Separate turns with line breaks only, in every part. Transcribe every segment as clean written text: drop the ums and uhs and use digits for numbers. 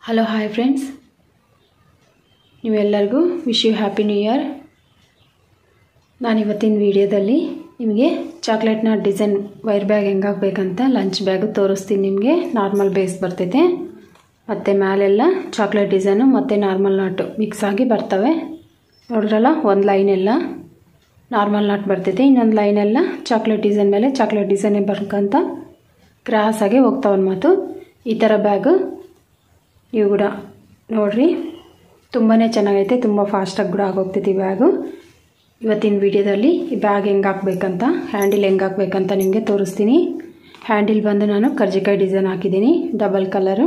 Hello hi friends, ನೀವೆಲ್ಲರಿಗೂ wish you happy new year. ನಾನು ಇವತ್ತಿನ ವಿಡಿಯೋದಲ್ಲಿ ನಿಮಗೆ ಚಾಕ್ಲೇಟ್ನ ಡಿಸೈನ್ ವೈರ್ ಬ್ಯಾಗ್ ಹೆಂಗೆ ಹಾಕಬೇಕಂತ ಲಂಚ್ ಬ್ಯಾಗ್ ತೋರಿಸ್ತೀನಿ. ನಿಮಗೆ ನಾರ್ಮಲ್ ಬೇಸ್ ಬರ್ತೈತೆ ಮತ್ತು ಮೇಲೆಲ್ಲ ಚಾಕ್ಲೇಟ್ ಡಿಸೈನು ಮತ್ತು ನಾರ್ಮಲ್ ನಾಟು ಮಿಕ್ಸ್ ಆಗಿ ಬರ್ತವೆ. ನೋಡ್ರಲ್ಲ, ಒಂದು ಲೈನೆಲ್ಲ ನಾರ್ಮಲ್ ನಾಟ್ ಬರ್ತೈತೆ, ಇನ್ನೊಂದು ಲೈನೆಲ್ಲ ಚಾಕ್ಲೇಟ್ ಡಿಸೈನ್ ಮೇಲೆ ಚಾಕ್ಲೇಟ್ ಡಿಸೈನೇ ಬರ್ಕಂತ ಕ್ರಾಸಾಗಿ ಹೋಗ್ತಾವನ್ ಮಾತು. ಈ ಥರ ಬ್ಯಾಗು ನೀವು ಕೂಡ ನೋಡಿರಿ, ತುಂಬಾ ಚೆನ್ನಾಗೈತೆ, ತುಂಬ ಫಾಸ್ಟಾಗಿ ಕೂಡ ಆಗೋಗ್ತೈತಿ ಬ್ಯಾಗು. ಇವತ್ತಿನ ವಿಡಿಯೋದಲ್ಲಿ ಈ ಬ್ಯಾಗ್ ಹೆಂಗೆ ಹಾಕ್ಬೇಕಂತ, ಹ್ಯಾಂಡಲ್ ಹೆಂಗೆ ಹಾಕ್ಬೇಕಂತ ನಿಮಗೆ ತೋರಿಸ್ತೀನಿ. ಹ್ಯಾಂಡಲ್ ಬಂದು ನಾನು ಕರ್ಜಿಕಾಯಿ ಡಿಸೈನ್ ಹಾಕಿದ್ದೀನಿ, ಡಬಲ್ ಕಲರು.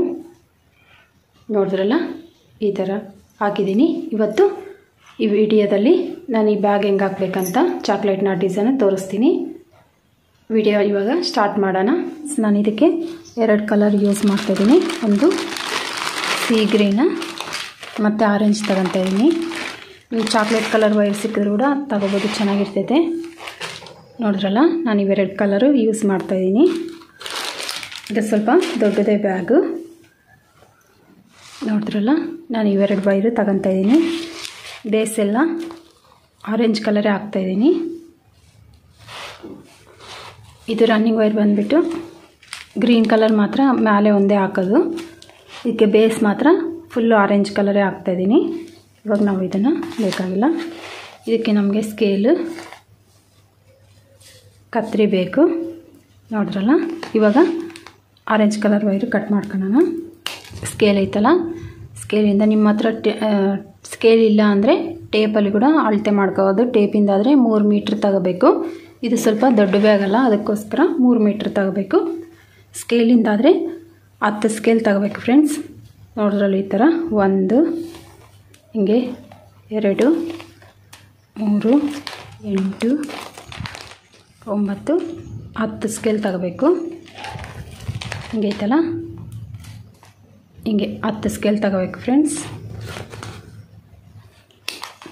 ನೋಡಿದ್ರಲ್ಲ, ಈ ಥರ ಹಾಕಿದ್ದೀನಿ. ಇವತ್ತು ಈ ವಿಡಿಯೋದಲ್ಲಿ ನಾನು ಈ ಬ್ಯಾಗ್ ಹೆಂಗೆ ಹಾಕ್ಬೇಕಂತ ಚಾಕ್ಲೇಟ್ನ ಡಿಸೈನ್ ತೋರಿಸ್ತೀನಿ. ವಿಡಿಯೋ ಇವಾಗ ಸ್ಟಾರ್ಟ್ ಮಾಡೋಣ. ನಾನು ಇದಕ್ಕೆ 2 ಕಲರ್ ಯೂಸ್ ಮಾಡ್ತಾಯಿದ್ದೀನಿ. ಒಂದು ಸೀ ಗ್ರೀನ್ ಮತ್ತು ಆರೆಂಜ್ ತಗೊತಾ ಇದ್ದೀನಿ. ನೀವು ಚಾಕ್ಲೇಟ್ ಕಲರ್ ವೈರ್ ಸಿಕ್ಕಿದ್ರು ಕೂಡ ತಗೋಬೋದು, ಚೆನ್ನಾಗಿರ್ತೈತೆ. ನೋಡಿದ್ರಲ್ಲ, ನಾನು ಇವೆರಡು ಕಲರು ಯೂಸ್ ಮಾಡ್ತಾಯಿದ್ದೀನಿ. ಇದು ಸ್ವಲ್ಪ ದೊಡ್ಡದೇ ಬ್ಯಾಗು. ನೋಡಿದ್ರಲ್ಲ, ನಾನು ಇವೆರಡು ವೈರು ತಗೊತಾ ಇದ್ದೀನಿ. ಬೇಸ್ ಎಲ್ಲ ಆರೆಂಜ್ ಕಲರೇ ಹಾಕ್ತಾಯಿದ್ದೀನಿ. ಇದು ರನ್ನಿಂಗ್ ವೈರ್ ಬಂದುಬಿಟ್ಟು ಗ್ರೀನ್ ಕಲರ್ ಮಾತ್ರ ಮೇಲೆ ಒಂದೇ ಹಾಕೋದು. ಇದಕ್ಕೆ ಬೇಸ್ ಮಾತ್ರ ಫುಲ್ಲು ಆರೆಂಜ್ ಕಲರೇ ಹಾಕ್ತಾಯಿದ್ದೀನಿ. ಇವಾಗ ನಾವು ಇದನ್ನು ಬೇಕಾಗಿಲ್ಲ. ಇದಕ್ಕೆ ನಮಗೆ ಸ್ಕೇಲು, ಕತ್ತರಿ ಬೇಕು. ನೋಡಿದ್ರಲ್ಲ, ಇವಾಗ ಆರೆಂಜ್ ಕಲರ್ ವೈರು ಕಟ್ ಮಾಡ್ಕೊಳ್ಳೋಣ. ಸ್ಕೇಲ್ ಐತಲ್ಲ, ಸ್ಕೇಲಿಂದ ನಿಮ್ಮ ಹತ್ರ ಸ್ಕೇಲ್ ಇಲ್ಲ ಅಂದರೆ ಟೇಪಲ್ಲಿ ಕೂಡ ಅಳತೆ ಮಾಡ್ಕೋಬೋದು. ಟೇಪಿಂದಾದರೆ 3 ಮೀಟ್ರ್ ತಗೋಬೇಕು. ಇದು ಸ್ವಲ್ಪ ದೊಡ್ಡ ಬ್ಯಾಗಲ್ಲ, ಅದಕ್ಕೋಸ್ಕರ 3 ಮೀಟ್ರ್ ತಗೋಬೇಕು. ಸ್ಕೇಲಿಂದಾದರೆ 10 ಸ್ಕೇಲ್ ತಗೋಬೇಕು ಫ್ರೆಂಡ್ಸ್. ನೋಡಿದ್ರಲ್ಲಿ ಈ ಥರ 1, ಹಿಂಗೆ 2, 3, 8, 9, 10 ಸ್ಕೇಲ್ ತಗೋಬೇಕು. ಹಿಂಗೆ ಐತಲ್ಲ, ಹಿಂಗೆ 10 ಸ್ಕೇಲ್ ತಗೋಬೇಕು ಫ್ರೆಂಡ್ಸ್.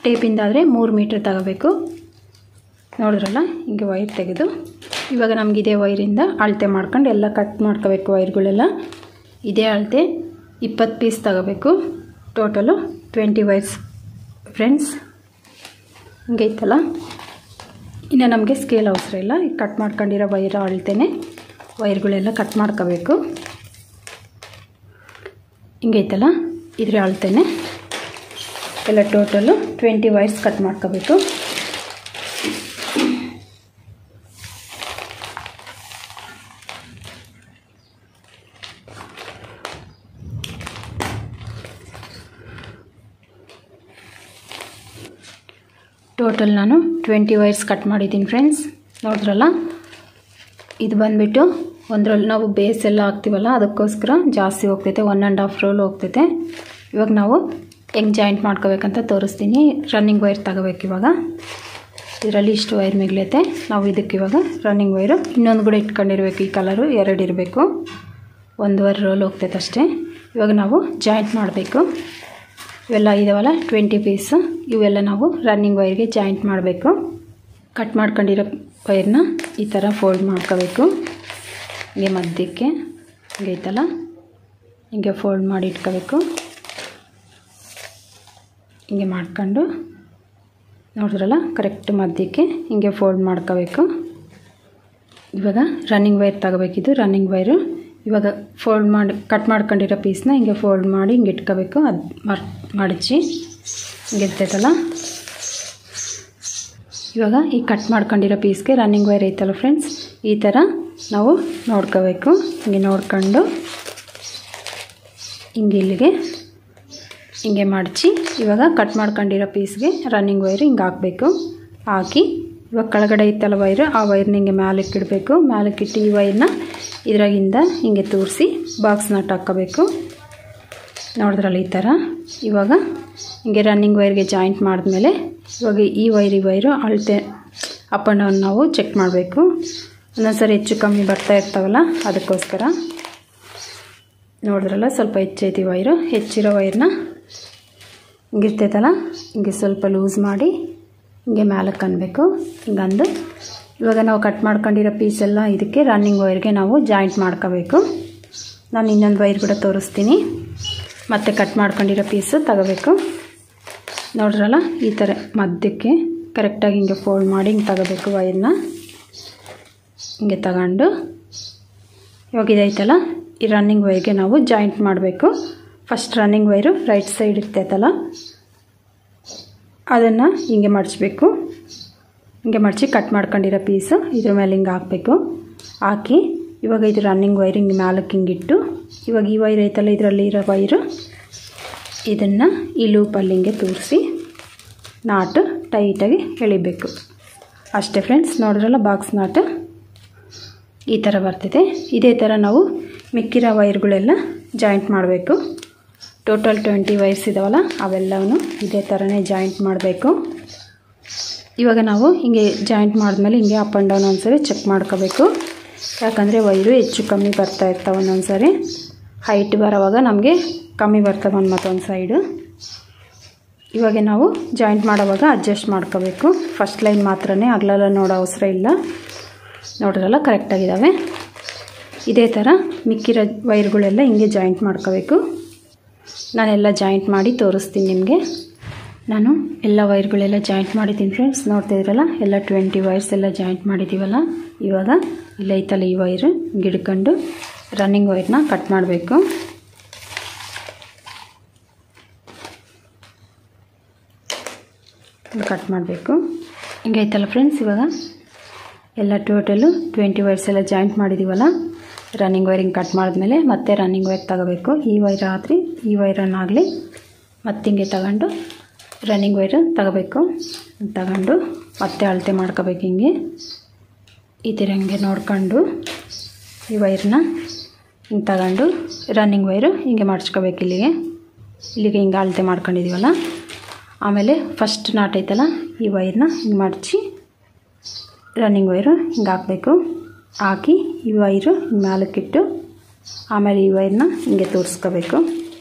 ಟೇಪಿಂದಾದರೆ 3 ಮೀಟ್ರ್ ತಗೋಬೇಕು. ನೋಡಿದ್ರಲ್ಲ, ಹಿಂಗೆ ವೈರ್ ತೆಗೆದು ಇವಾಗ ನಮ್ಗೆ ಇದೇ ವೈರಿಂದ ಅಳತೆ ಮಾಡ್ಕೊಂಡು ಎಲ್ಲ ಕಟ್ ಮಾಡ್ಕೋಬೇಕು. ವೈರ್ಗಳೆಲ್ಲ ಇದೇ ಅಳತೆ 20 ಪೀಸ್ ತಗೋಬೇಕು. Total 20 wires friends. ಹಿಂಗೆ ಐತಲ್ಲ, ಇನ್ನು ನಮಗೆ ಸ್ಕೇಲ್ ಅವಸರ ಇಲ್ಲ. ಈಗ ಕಟ್ ಮಾಡ್ಕೊಂಡಿರೋ ವೈರ ಅಳತೆನೇ ವೈರ್ಗಳೆಲ್ಲ ಕಟ್ ಮಾಡ್ಕೋಬೇಕು. ಹಿಂಗೆ ಐತಲ್ಲ, ಇದ್ರ ಅಳತೆನೇ ಎಲ್ಲ ಟೋಟಲು 20 ವೈರ್ಸ್ ಕಟ್ ಮಾಡ್ಕೋಬೇಕು. ಟೋಟಲ್ ನಾನು 20 ವೈರ್ಸ್ ಕಟ್ ಮಾಡಿದ್ದೀನಿ ಫ್ರೆಂಡ್ಸ್. ನೋಡಿದ್ರಲ್ಲ, ಇದು ಬಂದುಬಿಟ್ಟು ಒಂದರಲ್ಲಿ ನಾವು ಬೇಸ್ ಎಲ್ಲ ಹಾಕ್ತೀವಲ್ಲ, ಅದಕ್ಕೋಸ್ಕರ ಜಾಸ್ತಿ ಹೋಗ್ತೈತೆ, 1.5 ರೋಲ್ ಹೋಗ್ತೈತೆ. ಇವಾಗ ನಾವು ಹೆಂಗೆ ಜಾಯಿಂಟ್ ಮಾಡ್ಕೋಬೇಕಂತ ತೋರಿಸ್ತೀನಿ. ರನ್ನಿಂಗ್ ವೈರ್ ತಗೋಬೇಕು. ಇವಾಗ ಇದರಲ್ಲಿ ಇಷ್ಟು ವೈರ್ ಮಿಗ್ಲೈತೆ. ನಾವು ಇದಕ್ಕೆ ಇವಾಗ ರನ್ನಿಂಗ್ ವೈರು ಇನ್ನೊಂದು ಕೂಡ ಇಟ್ಕೊಂಡಿರ್ಬೇಕು. ಈ ಕಲರು 2 ಇರಬೇಕು. 1.5 ರೋಲ್ ಹೋಗ್ತೈತೆ ಅಷ್ಟೇ. ಇವಾಗ ನಾವು ಜಾಯಿಂಟ್ ಮಾಡಬೇಕು. ಇವೆಲ್ಲ ಇದಾವಲ್ಲ 20 ಪೀಸು, ಇವೆಲ್ಲ ನಾವು ರನ್ನಿಂಗ್ ವೈರ್ಗೆ ಜಾಯಿಂಟ್ ಮಾಡಬೇಕು. ಕಟ್ ಮಾಡ್ಕೊಂಡಿರೋ ವೈರ್ನ ಈ ಥರ ಫೋಲ್ಡ್ ಮಾಡ್ಕೋಬೇಕು. ಹಿಂಗೆ ಮಧ್ಯಕ್ಕೆ ಹಿಂಗೆ ಐತಲ್ಲ, ಹಿಂಗೆ ಫೋಲ್ಡ್ ಮಾಡಿ ಇಟ್ಕೋಬೇಕು. ಹಿಂಗೆ ಮಾಡ್ಕೊಂಡು ನೋಡಿದ್ರಲ್ಲ, ಕರೆಕ್ಟ್ ಮಧ್ಯಕ್ಕೆ ಹಿಂಗೆ ಫೋಲ್ಡ್ ಮಾಡ್ಕೋಬೇಕು. ಇವಾಗ ರನ್ನಿಂಗ್ ವೈರ್ ತಗೋಬೇಕಿದ್ದು. ರನ್ನಿಂಗ್ ವೈರು ಇವಾಗ ಫೋಲ್ಡ್ ಮಾಡಿ ಕಟ್ ಮಾಡ್ಕೊಂಡಿರೋ ಪೀಸ್ನ ಹಿಂಗೆ ಫೋಲ್ಡ್ ಮಾಡಿ ಹಿಂಗೆ ಇಟ್ಕೋಬೇಕು. ಅದು ಮಡಚಿ ಹಿಂಗೆ ಇರ್ತೈತಲ್ಲ. ಇವಾಗ ಈ ಕಟ್ ಮಾಡ್ಕೊಂಡಿರೋ ಪೀಸ್ಗೆ ರನ್ನಿಂಗ್ ವೈರ್ ಐತಲ್ಲ ಫ್ರೆಂಡ್ಸ್, ಈ ಥರ ನಾವು ನೋಡ್ಕೋಬೇಕು. ಹಿಂಗೆ ನೋಡ್ಕೊಂಡು ಹಿಂಗೆ ಇಲ್ಲಿಗೆ ಹಿಂಗೆ ಮಡಚಿ ಇವಾಗ ಕಟ್ ಮಾಡ್ಕೊಂಡಿರೋ ಪೀಸ್ಗೆ ರನ್ನಿಂಗ್ ವೈರು ಹಿಂಗೆ ಹಾಕಬೇಕು. ಹಾಕಿ ಇವಾಗ ಕೆಳಗಡೆ ಇತ್ತಲ್ಲ ವೈರು, ಆ ವೈರ್ನ ಹಿಂಗೆ ಮೇಲಕ್ಕೆ ಇಡಬೇಕು. ಮೇಲಕ್ಕಿಟ್ಟು ಈ ವೈರ್ನ ಇದ್ರಾಗಿಂದ ಹಿಂಗೆ ತೂರಿಸಿ ಬಾಕ್ಸ್ ನಟ್ ಹಾಕ್ಕೋಬೇಕು. ನೋಡಿದ್ರಲ್ಲ, ಈ ಥರ. ಇವಾಗ ಹಿಂಗೆ ರನ್ನಿಂಗ್ ವೈರ್ಗೆ ಜಾಯಿಂಟ್ ಮಾಡಿದ್ಮೇಲೆ ಇವಾಗ ಈ ವೈರು ಅಳತೆ ಅಪ್ ಆ್ಯಂಡ್ ಡೌನ್ ನಾವು ಚೆಕ್ ಮಾಡಬೇಕು. ಒಂದೊಂದ್ಸರಿ ಹೆಚ್ಚು ಕಮ್ಮಿ ಬರ್ತಾ ಇರ್ತಾವಲ್ಲ, ಅದಕ್ಕೋಸ್ಕರ. ನೋಡಿದ್ರಲ್ಲ, ಸ್ವಲ್ಪ ಹೆಚ್ಚೈತಿ ವೈರು. ಹೆಚ್ಚಿರೋ ವೈರ್ನ ಹಿಂಗಿರ್ತೈತಲ್ಲ, ಹಿಂಗೆ ಸ್ವಲ್ಪ ಲೂಸ್ ಮಾಡಿ ಹಿಂಗೆ ಮೇಲಕ್ಕೆ ಅನ್ಬೇಕು. ಹಿಂಗಂದು ಇವಾಗ ನಾವು ಕಟ್ ಮಾಡ್ಕೊಂಡಿರೋ ಪೀಸೆಲ್ಲ ಇದಕ್ಕೆ ರನ್ನಿಂಗ್ ವೈರ್ಗೆ ನಾವು ಜಾಯಿಂಟ್ ಮಾಡ್ಕೋಬೇಕು. ನಾನು ಇನ್ನೊಂದು ವೈರ್ ಕೂಡ ತೋರಿಸ್ತೀನಿ. ಮತ್ತೆ ಕಟ್ ಮಾಡ್ಕೊಂಡಿರೋ ಪೀಸು ತಗೋಬೇಕು. ನೋಡ್ರಲ್ಲ ಈ ಥರ ಮಧ್ಯಕ್ಕೆ ಕರೆಕ್ಟಾಗಿ ಹಿಂಗೆ ಫೋಲ್ಡ್ ಮಾಡಿ ಹಿಂಗೆ ತಗೋಬೇಕು. ವೈರ್ನ ಹಿಂಗೆ ತಗೊಂಡು ಇವಾಗ ಇದೈತಲ್ಲ ಈ ರನ್ನಿಂಗ್ ವೈರ್ಗೆ ನಾವು ಜಾಯಿಂಟ್ ಮಾಡಬೇಕು. First running wire right side ಇರ್ತೈತಲ್ಲ ಅದನ್ನು ಹಿಂಗೆ ಮಡಚಬೇಕು. ಹಿಂಗೆ ಮಡಚಿ ಕಟ್ ಮಾಡ್ಕೊಂಡಿರೋ ಪೀಸು ಇದ್ರ ಮೇಲೆ ಹಿಂಗೆ ಹಾಕಬೇಕು. ಹಾಕಿ ಇವಾಗ ಇದು ರನ್ನಿಂಗ್ ವೈರ್ ಹಿಂಗೆ ಮ್ಯಾಲಕ್ಕೆ ಹಿಂಗಿಟ್ಟು ಇವಾಗ ಈ ವೈರ್ ಐತಲ್ಲ ಇದರಲ್ಲಿ ಇರೋ ವೈರು ಇದನ್ನು ಈ ಲೂಪಲ್ಲಿ ಹಿಂಗೆ ತೂರಿಸಿ ನಾಟು ಟೈಟಾಗಿ ಎಳಿಬೇಕು. ಅಷ್ಟೇ ಫ್ರೆಂಡ್ಸ್. ನೋಡ್ರಲ್ಲ ಬಾಕ್ಸ್ ನಾಟು ಈ ಥರ ಬರ್ತಿದೆ. ಇದೇ ಥರ ನಾವು ಮಿಕ್ಕಿರೋ ವೈರ್ಗಳೆಲ್ಲ ಜಾಯಿಂಟ್ ಮಾಡಬೇಕು. ಟೋಟಲ್ 20 ವೈರ್ಸ್ ಇದಾವಲ್ಲ ಅವೆಲ್ಲವೂ ಇದೇ ಥರನೇ ಜಾಯಿಂಟ್ ಮಾಡಬೇಕು. ಇವಾಗ ನಾವು ಹಿಂಗೆ ಜಾಯಿಂಟ್ ಮಾಡಿದ್ಮೇಲೆ ಹಿಂಗೆ ಅಪ್ ಆ್ಯಂಡ್ ಡೌನ್ ಒಂದ್ಸರಿ ಚೆಕ್ ಮಾಡ್ಕೋಬೇಕು. ಯಾಕಂದರೆ ವೈರು ಹೆಚ್ಚು ಕಮ್ಮಿ ಬರ್ತಾ ಇರ್ತಾವೆ. ಒಂದೊಂದು ಸಾರಿ ಹೈಟ್ ಬರೋವಾಗ ನಮಗೆ ಕಮ್ಮಿ ಬರ್ತವೆ ಮತ್ತೊಂದು ಸೈಡು. ಇವಾಗ ನಾವು ಜಾಯಿಂಟ್ ಮಾಡೋವಾಗ ಅಡ್ಜಸ್ಟ್ ಮಾಡ್ಕೋಬೇಕು. ಫಸ್ಟ್ ಲೈನ್ ಮಾತ್ರನೇ ಅಗಲೆಲ್ಲ ನೋಡೋ ಅವಸರ ಇಲ್ಲ. ನೋಡ್ರಲ್ಲ ಕರೆಕ್ಟಾಗಿದ್ದಾವೆ. ಇದೇ ಥರ ಮಿಕ್ಕಿರೋ ವೈರ್ಗಳೆಲ್ಲ ಹಿಂಗೆ ಜಾಯಿಂಟ್ ಮಾಡ್ಕೋಬೇಕು. ನಾನೆಲ್ಲ ಜಾಯಿಂಟ್ ಮಾಡಿ ತೋರಿಸ್ತೀನಿ ನಿಮಗೆ. ನಾನು ಎಲ್ಲ ವೈರ್ಗಳೆಲ್ಲ ಜಾಯಿಂಟ್ ಮಾಡಿದ್ದೀನಿ ಫ್ರೆಂಡ್ಸ್. ನೋಡ್ತಿದ್ರಲ್ಲ ಎಲ್ಲ 20 ವೈರ್ಸ್ ಎಲ್ಲ ಜಾಯಿಂಟ್ ಮಾಡಿದ್ದೀವಲ್ಲ. ಇವಾಗ ಇಲ್ಲೈತಲ್ಲ ಈ ವೈರು ಗಿಡ್ಕೊಂಡು ರನ್ನಿಂಗ್ ವೈರ್ನ ಕಟ್ ಮಾಡಬೇಕು. ಕಟ್ ಮಾಡಬೇಕು. ಹಿಂಗೈತಲ್ಲ ಫ್ರೆಂಡ್ಸ್. ಇವಾಗ ಎಲ್ಲ ಟೋಟಲು 20 ವೈರ್ಸ್ ಎಲ್ಲ ಜಾಯಿಂಟ್ ಮಾಡಿದ್ದೀವಲ್ಲ. ರನ್ನಿಂಗ್ ವೈರಿಂಗ್ ಕಟ್ ಮಾಡಿದ್ಮೇಲೆ ಮತ್ತೆ ರನ್ನಿಂಗ್ ವೈರ್ ತಗೋಬೇಕು. ಈ ವೈರ್ ಆದರೆ ಈ ವೈರನ್ನಾಗಲಿ ಮತ್ತೆ ಹಿಂಗೆ ತಗೊಂಡು ರನ್ನಿಂಗ್ ವೈರ್ ತಗೋಬೇಕು. ತಗೊಂಡು ಮತ್ತೆ ಅಳತೆ ಮಾಡ್ಕೋಬೇಕು. ಹಿಂಗೆ ಈ ಥರ ಹಿಂಗೆ ನೋಡ್ಕೊಂಡು ಈ ವೈರ್ನ ಹಿಂಗೆ ತಗೊಂಡು ರನ್ನಿಂಗ್ ವೈರು ಹಿಂಗೆ ಮಡ್ಚ್ಕೋಬೇಕು. ಇಲ್ಲಿಗೆ ಹಿಂಗೆ ಅಳತೆ ಮಾಡ್ಕೊಂಡಿದ್ದೀವಲ್ಲ. ಆಮೇಲೆ ಫಸ್ಟ್ ನಾಟ್ ಐತಲ್ಲ ಈ ವೈರ್ನ ಹಿಂಗೆ ಮಡಚಿ ರನ್ನಿಂಗ್ ವೈರು ಹಿಂಗೆ ಹಾಕಬೇಕು. ಹಾಕಿ ಈ ವೈರು ಮ್ಯಾಲಕ್ಕಿಟ್ಟು ಆಮೇಲೆ ಈ ವೈರ್ನ ಹಿಂಗೆ ತೋರಿಸ್ಕೋಬೇಕು.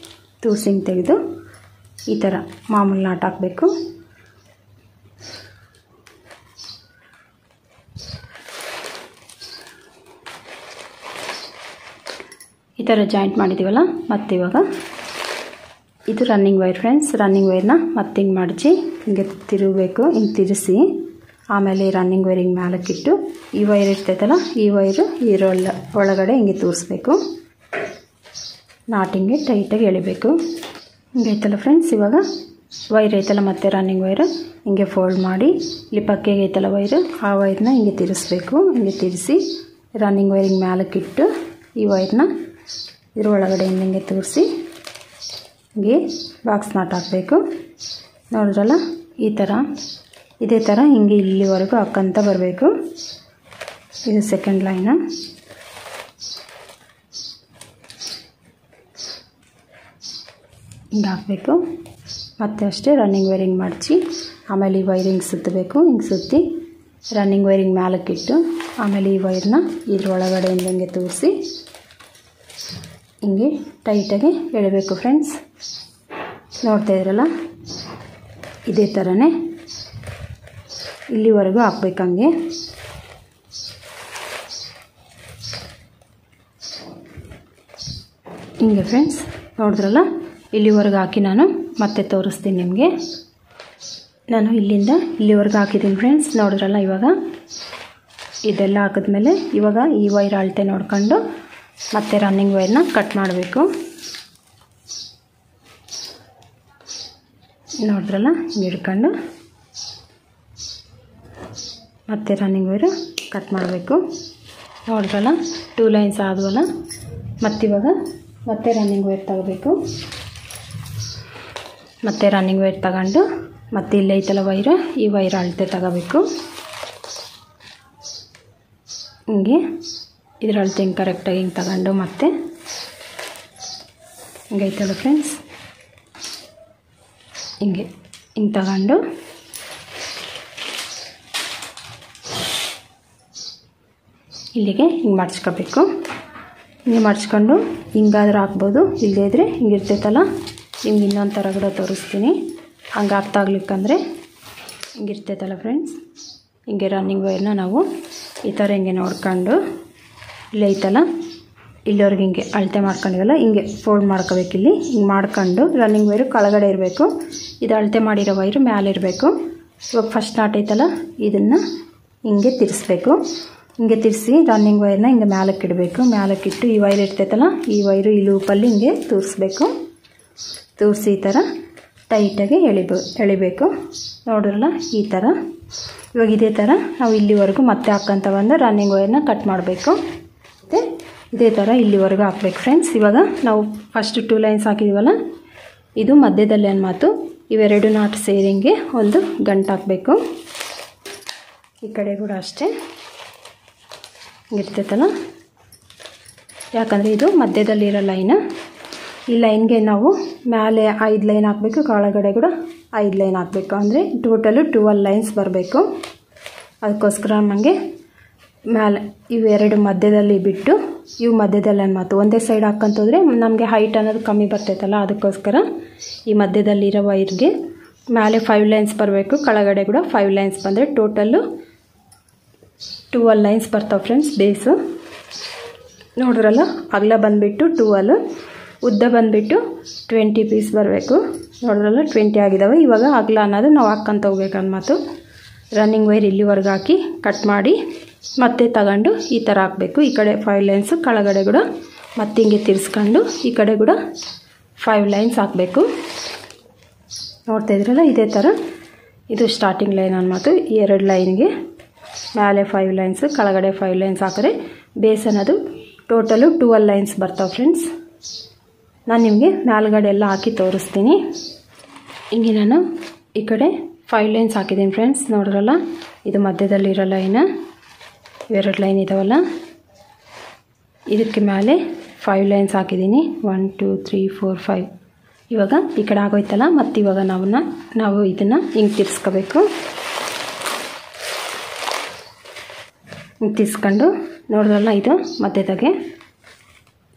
ತೂರ್ಸಿ ಹಿಂಗೆ ತೆಗೆದು ಈ ಥರ ಮಾಮೂಲಿ ನಾಟ್ ಹಾಕಬೇಕು. ಈ ಥರ ಜಾಯಿಂಟ್ ಮಾಡಿದ್ದೀವಲ್ಲ. ಮತ್ತು ಇವಾಗ ಇದು ರನ್ನಿಂಗ್ ವೈರ್ ಫ್ರೆಂಡ್ಸ್. ರನ್ನಿಂಗ್ ವೈರ್ನ ಮತ್ತೆ ಹಿಂಗೆ ಮಡಚಿ ಹಿಂಗೆ ತಿರುಗಬೇಕು. ಹಿಂಗೆ ತಿರುಗಿಸಿ ಆಮೇಲೆ ರನ್ನಿಂಗ್ ವೈರ್ ಹಿಂಗೆ ಮ್ಯಾಲಕ್ಕಿಟ್ಟು ಈ ವೈರ್ ಇರ್ತೈತಲ್ಲ ಈ ವೈರು ಒಳಗಡೆ ಹಿಂಗೆ ತೂರಿಸ್ಬೇಕು. ನಾಟ್ ಹಿಂಗೆ ಟೈಟಾಗಿ ಎಳಿಬೇಕು. ಹಿಂಗೆ ಐತಲ್ಲ ಫ್ರೆಂಡ್ಸ್. ಇವಾಗ ವೈರ್ ಐತಲ್ಲ ಮತ್ತೆ ರನ್ನಿಂಗ್ ವೈರು ಹಿಂಗೆ ಫೋಲ್ಡ್ ಮಾಡಿ ಇಲ್ಲಿ ಪಕ್ಕೆಗೆ ಐತಲ್ಲ ವೈರು ಆ ವೈರ್ನ ಹಿಂಗೆ ತಿರ್ಸ್ಬೇಕು. ಹಿಂಗೆ ತಿರ್ಸಿ ರನ್ನಿಂಗ್ ವೈರ್ ಹಿಂಗೆ ಮ್ಯಾಲಕ್ಕಿಟ್ಟು ಈ ವೈರ್ನ ಇದ್ರ ಒಳಗಡೆಯಿಂದ ಹಿಂಗೆ ತೂರಿಸಿ ಹಿಂಗೆ ಬಾಕ್ಸ್ ನಾಟ್ ಹಾಕಬೇಕು. ನೋಡಿದ್ರಲ್ಲ ಈ ಥರ ಇದೇ ಥರ ಹಿಂಗೆ ಇಲ್ಲಿವರೆಗೂ ಹಾಕ್ಕಂತ ಬರಬೇಕು. ಇದು ಸೆಕೆಂಡ್ ಲೈನು. ಹಿಂಗೆ ಹಾಕಬೇಕು. ಮತ್ತೆ ಅಷ್ಟೇ ರನ್ನಿಂಗ್ ವೈರಿಂಗ್ ಮಡಚಿ ಆಮೇಲೆ ಈ ವೈರಿಂಗ್ ಸುತ್ತಬೇಕು. ಹಿಂಗೆ ಸುತ್ತಿ ರನ್ನಿಂಗ್ ವೈರಿಂಗ್ ಮ್ಯಾಲಕ್ಕಿಟ್ಟು ಆಮೇಲೆ ಈ ವೈರ್ನ ಇದ್ರೊಳಗಡೆಯಿಂದ ಹಿಂಗೆ ತೂರಿಸಿ ಹಿಂಗೆ ಟೈಟಾಗಿ ಎಳಬೇಕು ಫ್ರೆಂಡ್ಸ್. ನೋಡ್ತಾ ಇದ್ರಲ್ಲ ಇದೇ ಥರನೇ ಇಲ್ಲಿವರೆಗೂ ಹಾಕ್ಬೇಕು. ಹಂಗೆ ಹಿಂಗೆ ಫ್ರೆಂಡ್ಸ್. ನೋಡಿದ್ರಲ್ಲ ಇಲ್ಲಿವರೆಗೂ ಹಾಕಿ ನಾನು ಮತ್ತೆ ತೋರಿಸ್ತೀನಿ ನಿಮಗೆ. ನಾನು ಇಲ್ಲಿಂದ ಇಲ್ಲಿವರೆಗೂ ಹಾಕಿದ್ದೀನಿ ಫ್ರೆಂಡ್ಸ್. ನೋಡಿದ್ರಲ್ಲ ಇವಾಗ ಇದೆಲ್ಲ ಹಾಕಿದ್ಮೇಲೆ ಇವಾಗ ಈ ವೈರ್ ಅಳತೆ ನೋಡ್ಕೊಂಡು ಮತ್ತೆ ರನ್ನಿಂಗ್ ವೈರ್ನ ಕಟ್ ಮಾಡಬೇಕು. ನೋಡಿದ್ರಲ್ಲ ಹಿಂಗೆ ಹಿಡ್ಕೊಂಡು ಮತ್ತೆ ರನ್ನಿಂಗ್ ವೈರು ಕಟ್ ಮಾಡಬೇಕು. ನೋಡಿದ್ರಲ್ಲ 2 ಲೈನ್ಸ್ ಆದವಲ್ಲ. ಮತ್ತಿವಾಗ ಮತ್ತೆ ರನ್ನಿಂಗ್ ವೈರ್ ತಗೋಬೇಕು. ಮತ್ತೆ ರನ್ನಿಂಗ್ ವೈರ್ ತಗೊಂಡು ಮತ್ತೆ ಇಲ್ಲೈತಲ್ಲ ವೈರು ಈ ವೈರ್ ಅಳತೆ ತಗೋಬೇಕು. ಹಿಂಗೆ ಇದ್ರ ಅಳತೆ ಹಿಂಗೆ ಕರೆಕ್ಟಾಗಿ ಹಿಂಗೆ ತಗೊಂಡು ಮತ್ತೆ ಹಿಂಗೆ ಐತಲ್ಲ ಫ್ರೆಂಡ್ಸ್. ಹಿಂಗೆ ತಗೊಂಡು ಇಲ್ಲಿಗೆ ಹಿಂಗೆ ಮಡ್ಚ್ಕೋಬೇಕು. ಹಿಂಗೆ ಮಡ್ಚ್ಕೊಂಡು ಹಿಂಗಾದ್ರೆ ಹಾಕ್ಬೋದು. ಇಲ್ಲದೇ ಇದ್ದರೆ ಹಿಂಗಿರ್ತೈತಲ್ಲ ನಿಮ್ಗೆ ಇನ್ನೊಂದು ಥರ ಕೂಡ ತೋರಿಸ್ತೀನಿ. ಹಂಗೆ ಅರ್ಥ ಆಗ್ಲಿಕ್ಕಂದರೆ ಹಿಂಗಿರ್ತೈತಲ್ಲ ಫ್ರೆಂಡ್ಸ್. ಹಿಂಗೆ ರನ್ನಿಂಗ್ ವೈರ್ನ ನಾವು ಈ ಥರ ಹಿಂಗೆ ನೋಡ್ಕೊಂಡು ಇಲ್ಲೈತಲ್ಲ ಇಲ್ಲಿವರೆಗೆ ಹಿಂಗೆ ಅಳತೆ ಮಾಡ್ಕೊಂಡಿವಲ್ಲ ಹಿಂಗೆ ಫೋಲ್ಡ್ ಮಾಡ್ಕೋಬೇಕು. ಇಲ್ಲಿ ಹಿಂಗೆ ಮಾಡ್ಕೊಂಡು ರನ್ನಿಂಗ್ ವೈರು ಕೆಳಗಡೆ ಇರಬೇಕು, ಇದು ಅಳತೆ ಮಾಡಿರೋ ವೈರು ಮೇಲೆ ಇರಬೇಕು. ಇವಾಗ ಫಸ್ಟ್ ನಾಟ್ ಐತಲ್ಲ ಇದನ್ನು ಹಿಂಗೆ ತಿರ್ಸ್ಬೇಕು. ಹಿಂಗೆ ತಿರ್ಸಿ ರನ್ನಿಂಗ್ ವೈರ್ನ ಹಿಂಗೆ ಮೇಲಕ್ಕೆ ಇಡಬೇಕು. ಮೇಲಕ್ಕೆ ಇಟ್ಟು ಈ ವೈರ್ ಇರ್ತೈತಲ್ಲ ಈ ವೈರು ಈ ಲೂಪಲ್ಲಿ ಹಿಂಗೆ ತೂರಿಸ್ಬೇಕು. ತೂರಿಸಿ ಈ ಥರ ಟೈಟಾಗಿ ಎಳಿಬೇಕು. ನೋಡಿರಲ್ಲ ಈ ಥರ. ಇವಾಗ ಇದೇ ಥರ ನಾವು ಇಲ್ಲಿವರೆಗೂ ಮತ್ತೆ ಹಾಕ್ಕೊಂತ ಬಂದು ರನ್ನಿಂಗ್ ವೈರ್ನ ಕಟ್ ಮಾಡಬೇಕು. ಮತ್ತು ಇದೇ ಥರ ಇಲ್ಲಿವರೆಗೂ ಹಾಕ್ಬೇಕು ಫ್ರೆಂಡ್ಸ್. ಇವಾಗ ನಾವು ಫಸ್ಟ್ 2 ಲೈನ್ಸ್ ಹಾಕಿದ್ದೀವಲ್ಲ ಇದು ಮಧ್ಯದಲ್ಲಿ ಏನು ಮಾತು, ಇವೆರಡು ನಾಟ್ ಸೇರಿಂಗೆ ಒಂದು ಗಂಟು ಹಾಕಬೇಕು. ಈ ಕಡೆ ಕೂಡ ಅಷ್ಟೇ ಇರ್ತೈತಲ್ಲ, ಯಾಕಂದರೆ ಇದು ಮಧ್ಯದಲ್ಲಿರೋ ಲೈನ್. ಈ ಲೈನ್ಗೆ ನಾವು ಮೇಲೆ 5 ಲೈನ್ ಹಾಕಬೇಕು, ಕೆಳಗಡೆ ಕೂಡ 5 ಲೈನ್ ಹಾಕಬೇಕು. ಅಂದರೆ ಟೋಟಲು 12 ಲೈನ್ಸ್ ಬರಬೇಕು. ಅದಕ್ಕೋಸ್ಕರ ನಮಗೆ ಮೇಲೆ ಇವೆರಡು ಮಧ್ಯದಲ್ಲಿ ಬಿಟ್ಟು ಇವು ಮಧ್ಯದಲ್ಲಿ ಮಾತು ಒಂದೇ ಸೈಡ್ ಹಾಕಂತೋದ್ರೆ ನಮಗೆ ಹೈಟ್ ಅನ್ನೋದು ಕಮ್ಮಿ ಬರ್ತೈತಲ್ಲ, ಅದಕ್ಕೋಸ್ಕರ ಈ ಮಧ್ಯದಲ್ಲಿರೋ ವೈರ್ಗೆ ಮೇಲೆ 5 ಲೈನ್ಸ್ ಬರಬೇಕು, ಕೆಳಗಡೆ ಕೂಡ 5 ಲೈನ್ಸ್ ಬಂದರೆ ಟೋಟಲ್ಲು 12 ಲೈನ್ಸ್ ಬರ್ತಾವೆ ಫ್ರೆಂಡ್ಸ್. ಬೇಸು ನೋಡ್ರಲ್ಲ, ಅಗಲ ಬಂದುಬಿಟ್ಟು 12, ಉದ್ದ ಬಂದುಬಿಟ್ಟು 20 ಪೀಸ್ ಬರಬೇಕು. ನೋಡ್ರಲ್ಲ 20 ಆಗಿದ್ದಾವೆ. ಇವಾಗ ಅಗಲ ಅನ್ನೋದು ನಾವು ಹಾಕ್ಕೊಂತ ಹೋಗ್ಬೇಕಂತ ಮಾತು. ರನ್ನಿಂಗ್ ವೈರ್ ಇಲ್ಲಿವರೆಗೆ ಹಾಕಿ ಕಟ್ ಮಾಡಿ ಮತ್ತೆ ತಗೊಂಡು ಈ ಥರ ಹಾಕಬೇಕು. ಈ ಕಡೆ 5 ಲೈನ್ಸು, ಕೆಳಗಡೆ ಕೂಡ ಮತ್ತೆ ಹಿಂಗೆ ತಿರ್ಸ್ಕೊಂಡು ಈ ಕಡೆ ಕೂಡ 5 ಲೈನ್ಸ್ ಹಾಕಬೇಕು. ನೋಡ್ತಾ ಇದ್ರಲ್ಲ ಇದೇ ಥರ. ಇದು ಸ್ಟಾರ್ಟಿಂಗ್ ಲೈನ್ ಅನ್ನೋದು. ಈ 2 ಲೈನ್ಗೆ ಮೇಲೆ 5 ಲೈನ್ಸು, ಕೆಳಗಡೆ 5 ಲೈನ್ಸ್ ಹಾಕಿದ್ರೆ ಬೇಸ್ ಅನ್ನೋದು ಟೋಟಲು 12 ಲೈನ್ಸ್ ಬರ್ತಾವೆ ಫ್ರೆಂಡ್ಸ್. ನಾನು ನಿಮಗೆ ಮೇಲ್ಗಡೆ ಎಲ್ಲ ಹಾಕಿ ತೋರಿಸ್ತೀನಿ. ಹಿಂಗೆ ನಾನು ಈ ಕಡೆ 5 ಲೈನ್ಸ್ ಹಾಕಿದ್ದೀನಿ ಫ್ರೆಂಡ್ಸ್. ನೋಡ್ರಲ್ಲ ಇದು ಮಧ್ಯದಲ್ಲಿರೋ ಲೈನ್, 2 ಲೈನ್ ಇದಾವಲ್ಲ ಇದಕ್ಕೆ ಮೇಲೆ 5 ಲೈನ್ಸ್ ಹಾಕಿದ್ದೀನಿ. 1 2 3 4 5. ಇವಾಗ ಈ ಕಡೆ ಆಗೋಯ್ತಲ್ಲ, ಮತ್ತು ಇವಾಗ ನಾವು ಇದನ್ನು ಹಿಂಗೆ ತಿರ್ಸ್ಕೋಬೇಕು. ಹಿಂಗೆ ತಿರ್ಸ್ಕೊಂಡು ನೋಡ್ರಲ್ಲ ಇದು ಮಧ್ಯದಾಗೆ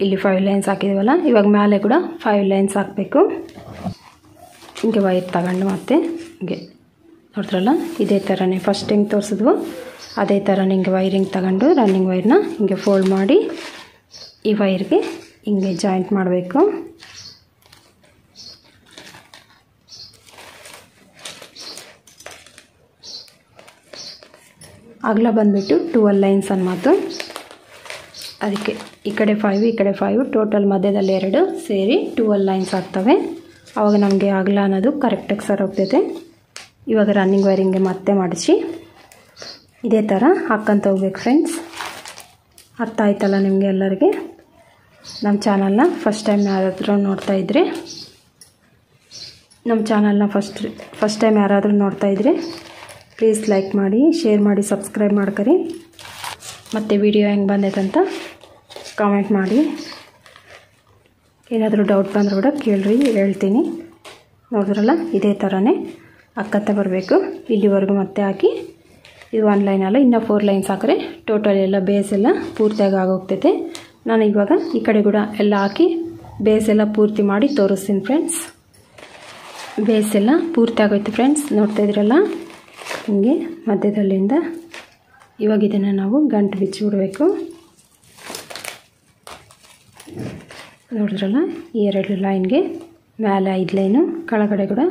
ಇಲ್ಲಿ 5 ಲೈನ್ಸ್ ಹಾಕಿದ್ದೀವಲ್ಲ, ಇವಾಗ ಮೇಲೆ ಕೂಡ 5 ಲೈನ್ಸ್ ಹಾಕಬೇಕು. ಹಿಂಗೆ ವೈರ್ ತಗೊಂಡು ಮತ್ತೆ ಹಿಂಗೆ ನೋಡ್ರಲ್ಲ ಇದೇ ಥರನೇ ಫಸ್ಟ್ ಹೆಂಗೆ ತೋರಿಸಿದ್ವು ಅದೇ ಥರ ಹಿಂಗೆ ವೈರಿಂಗ್ ತಗೊಂಡು ರನ್ನಿಂಗ್ ವೈರ್ನ ಹಿಂಗೆ ಫೋಲ್ಡ್ ಮಾಡಿ ಈ ವೈರ್ಗೆ ಹಿಂಗೆ ಜಾಯಿಂಟ್ ಮಾಡಬೇಕು. ಅಗಲ ಬಂದುಬಿಟ್ಟು 12 ಲೈನ್ಸ್ ಅನ್ನೋದು. ಅದಕ್ಕೆ ಈ ಕಡೆ 5 ಈ ಕಡೆ 5 ಟೋಟಲ್ ಮಧ್ಯದಲ್ಲಿ 2 ಸೇರಿ 12 ಲೈನ್ಸ್ ಆಗ್ತವೆ. ಆವಾಗ ನಮಗೆ ಅಗಲ ಅನ್ನೋದು ಕರೆಕ್ಟಾಗಿ ಸರಿ ಹೋಗ್ತೈತೆ. ಇವಾಗ ರನ್ನಿಂಗ್ ವೈರಿಂಗ್ಗೆ ಮತ್ತೆ ಮಾಡಿಸಿ ಇದೇ ಥರ ಹಾಕ್ಕೊಂತ ಹೋಗ್ಬೇಕು ಫ್ರೆಂಡ್ಸ್. ಅರ್ಥ ಆಯ್ತಲ್ಲ ನಿಮಗೆ ಎಲ್ಲರಿಗೆ? ನಮ್ಮ ಚಾನಲ್ನ ಫಸ್ಟ್ ಟೈಮ್ ಯಾರಾದರೂ ನೋಡ್ತಾ ಇದ್ದರೆ ಪ್ಲೀಸ್ ಲೈಕ್ ಮಾಡಿ, ಶೇರ್ ಮಾಡಿ, ಸಬ್ಸ್ಕ್ರೈಬ್ ಮಾಡ್ಕರಿ. ಮತ್ತು ವಿಡಿಯೋ ಹೆಂಗೆ ಬಂದೈತಂತ ಕಾಮೆಂಟ್ ಮಾಡಿ. ಏನಾದರೂ ಡೌಟ್ ಬಂದರೂ ಕೂಡ ಕೇಳ್ರಿ, ಹೇಳ್ತೀನಿ. ನೋಡಿದ್ರಲ್ಲ ಇದೇ ಥರನೇ ಹಾಕ್ಕೊಂತ ಬರಬೇಕು ಇಲ್ಲಿವರೆಗೂ. ಮತ್ತೆ ಹಾಕಿ ಇದು 1 ಲೈನ್ ಅಲ್ಲ, ಇನ್ನೂ 4 ಲೈನ್ಸ್ ಹಾಕಿದ್ರೆ ಟೋಟಲ್ ಎಲ್ಲ ಬೇಸ್ ಎಲ್ಲ ಪೂರ್ತಿಯಾಗಿ ಆಗೋಗ್ತೈತೆ. ನಾನು ಇವಾಗ ಈ ಕಡೆ ಕೂಡ ಎಲ್ಲ ಹಾಕಿ ಬೇಸ್ ಎಲ್ಲ ಪೂರ್ತಿ ಮಾಡಿ ತೋರಿಸ್ತೀನಿ ಫ್ರೆಂಡ್ಸ್. ಬೇಸ್ ಎಲ್ಲ ಪೂರ್ತಿ ಆಗೋಯ್ತು ಫ್ರೆಂಡ್ಸ್. ನೋಡ್ತಾ ಇದ್ರಲ್ಲ ಹಿಂಗೆ ಮಧ್ಯದಲ್ಲಿಂದ ಇವಾಗ ಇದನ್ನು ನಾವು ಗಂಟು ಬಿಚ್ಚಿ ಬಿಡಬೇಕು. ನೋಡಿದ್ರಲ್ಲ ಈ 2 ಲೈನ್ಗೆ ಮೇಲೆ 5 ಲೈನು, ಕೆಳಗಡೆ ಕೂಡ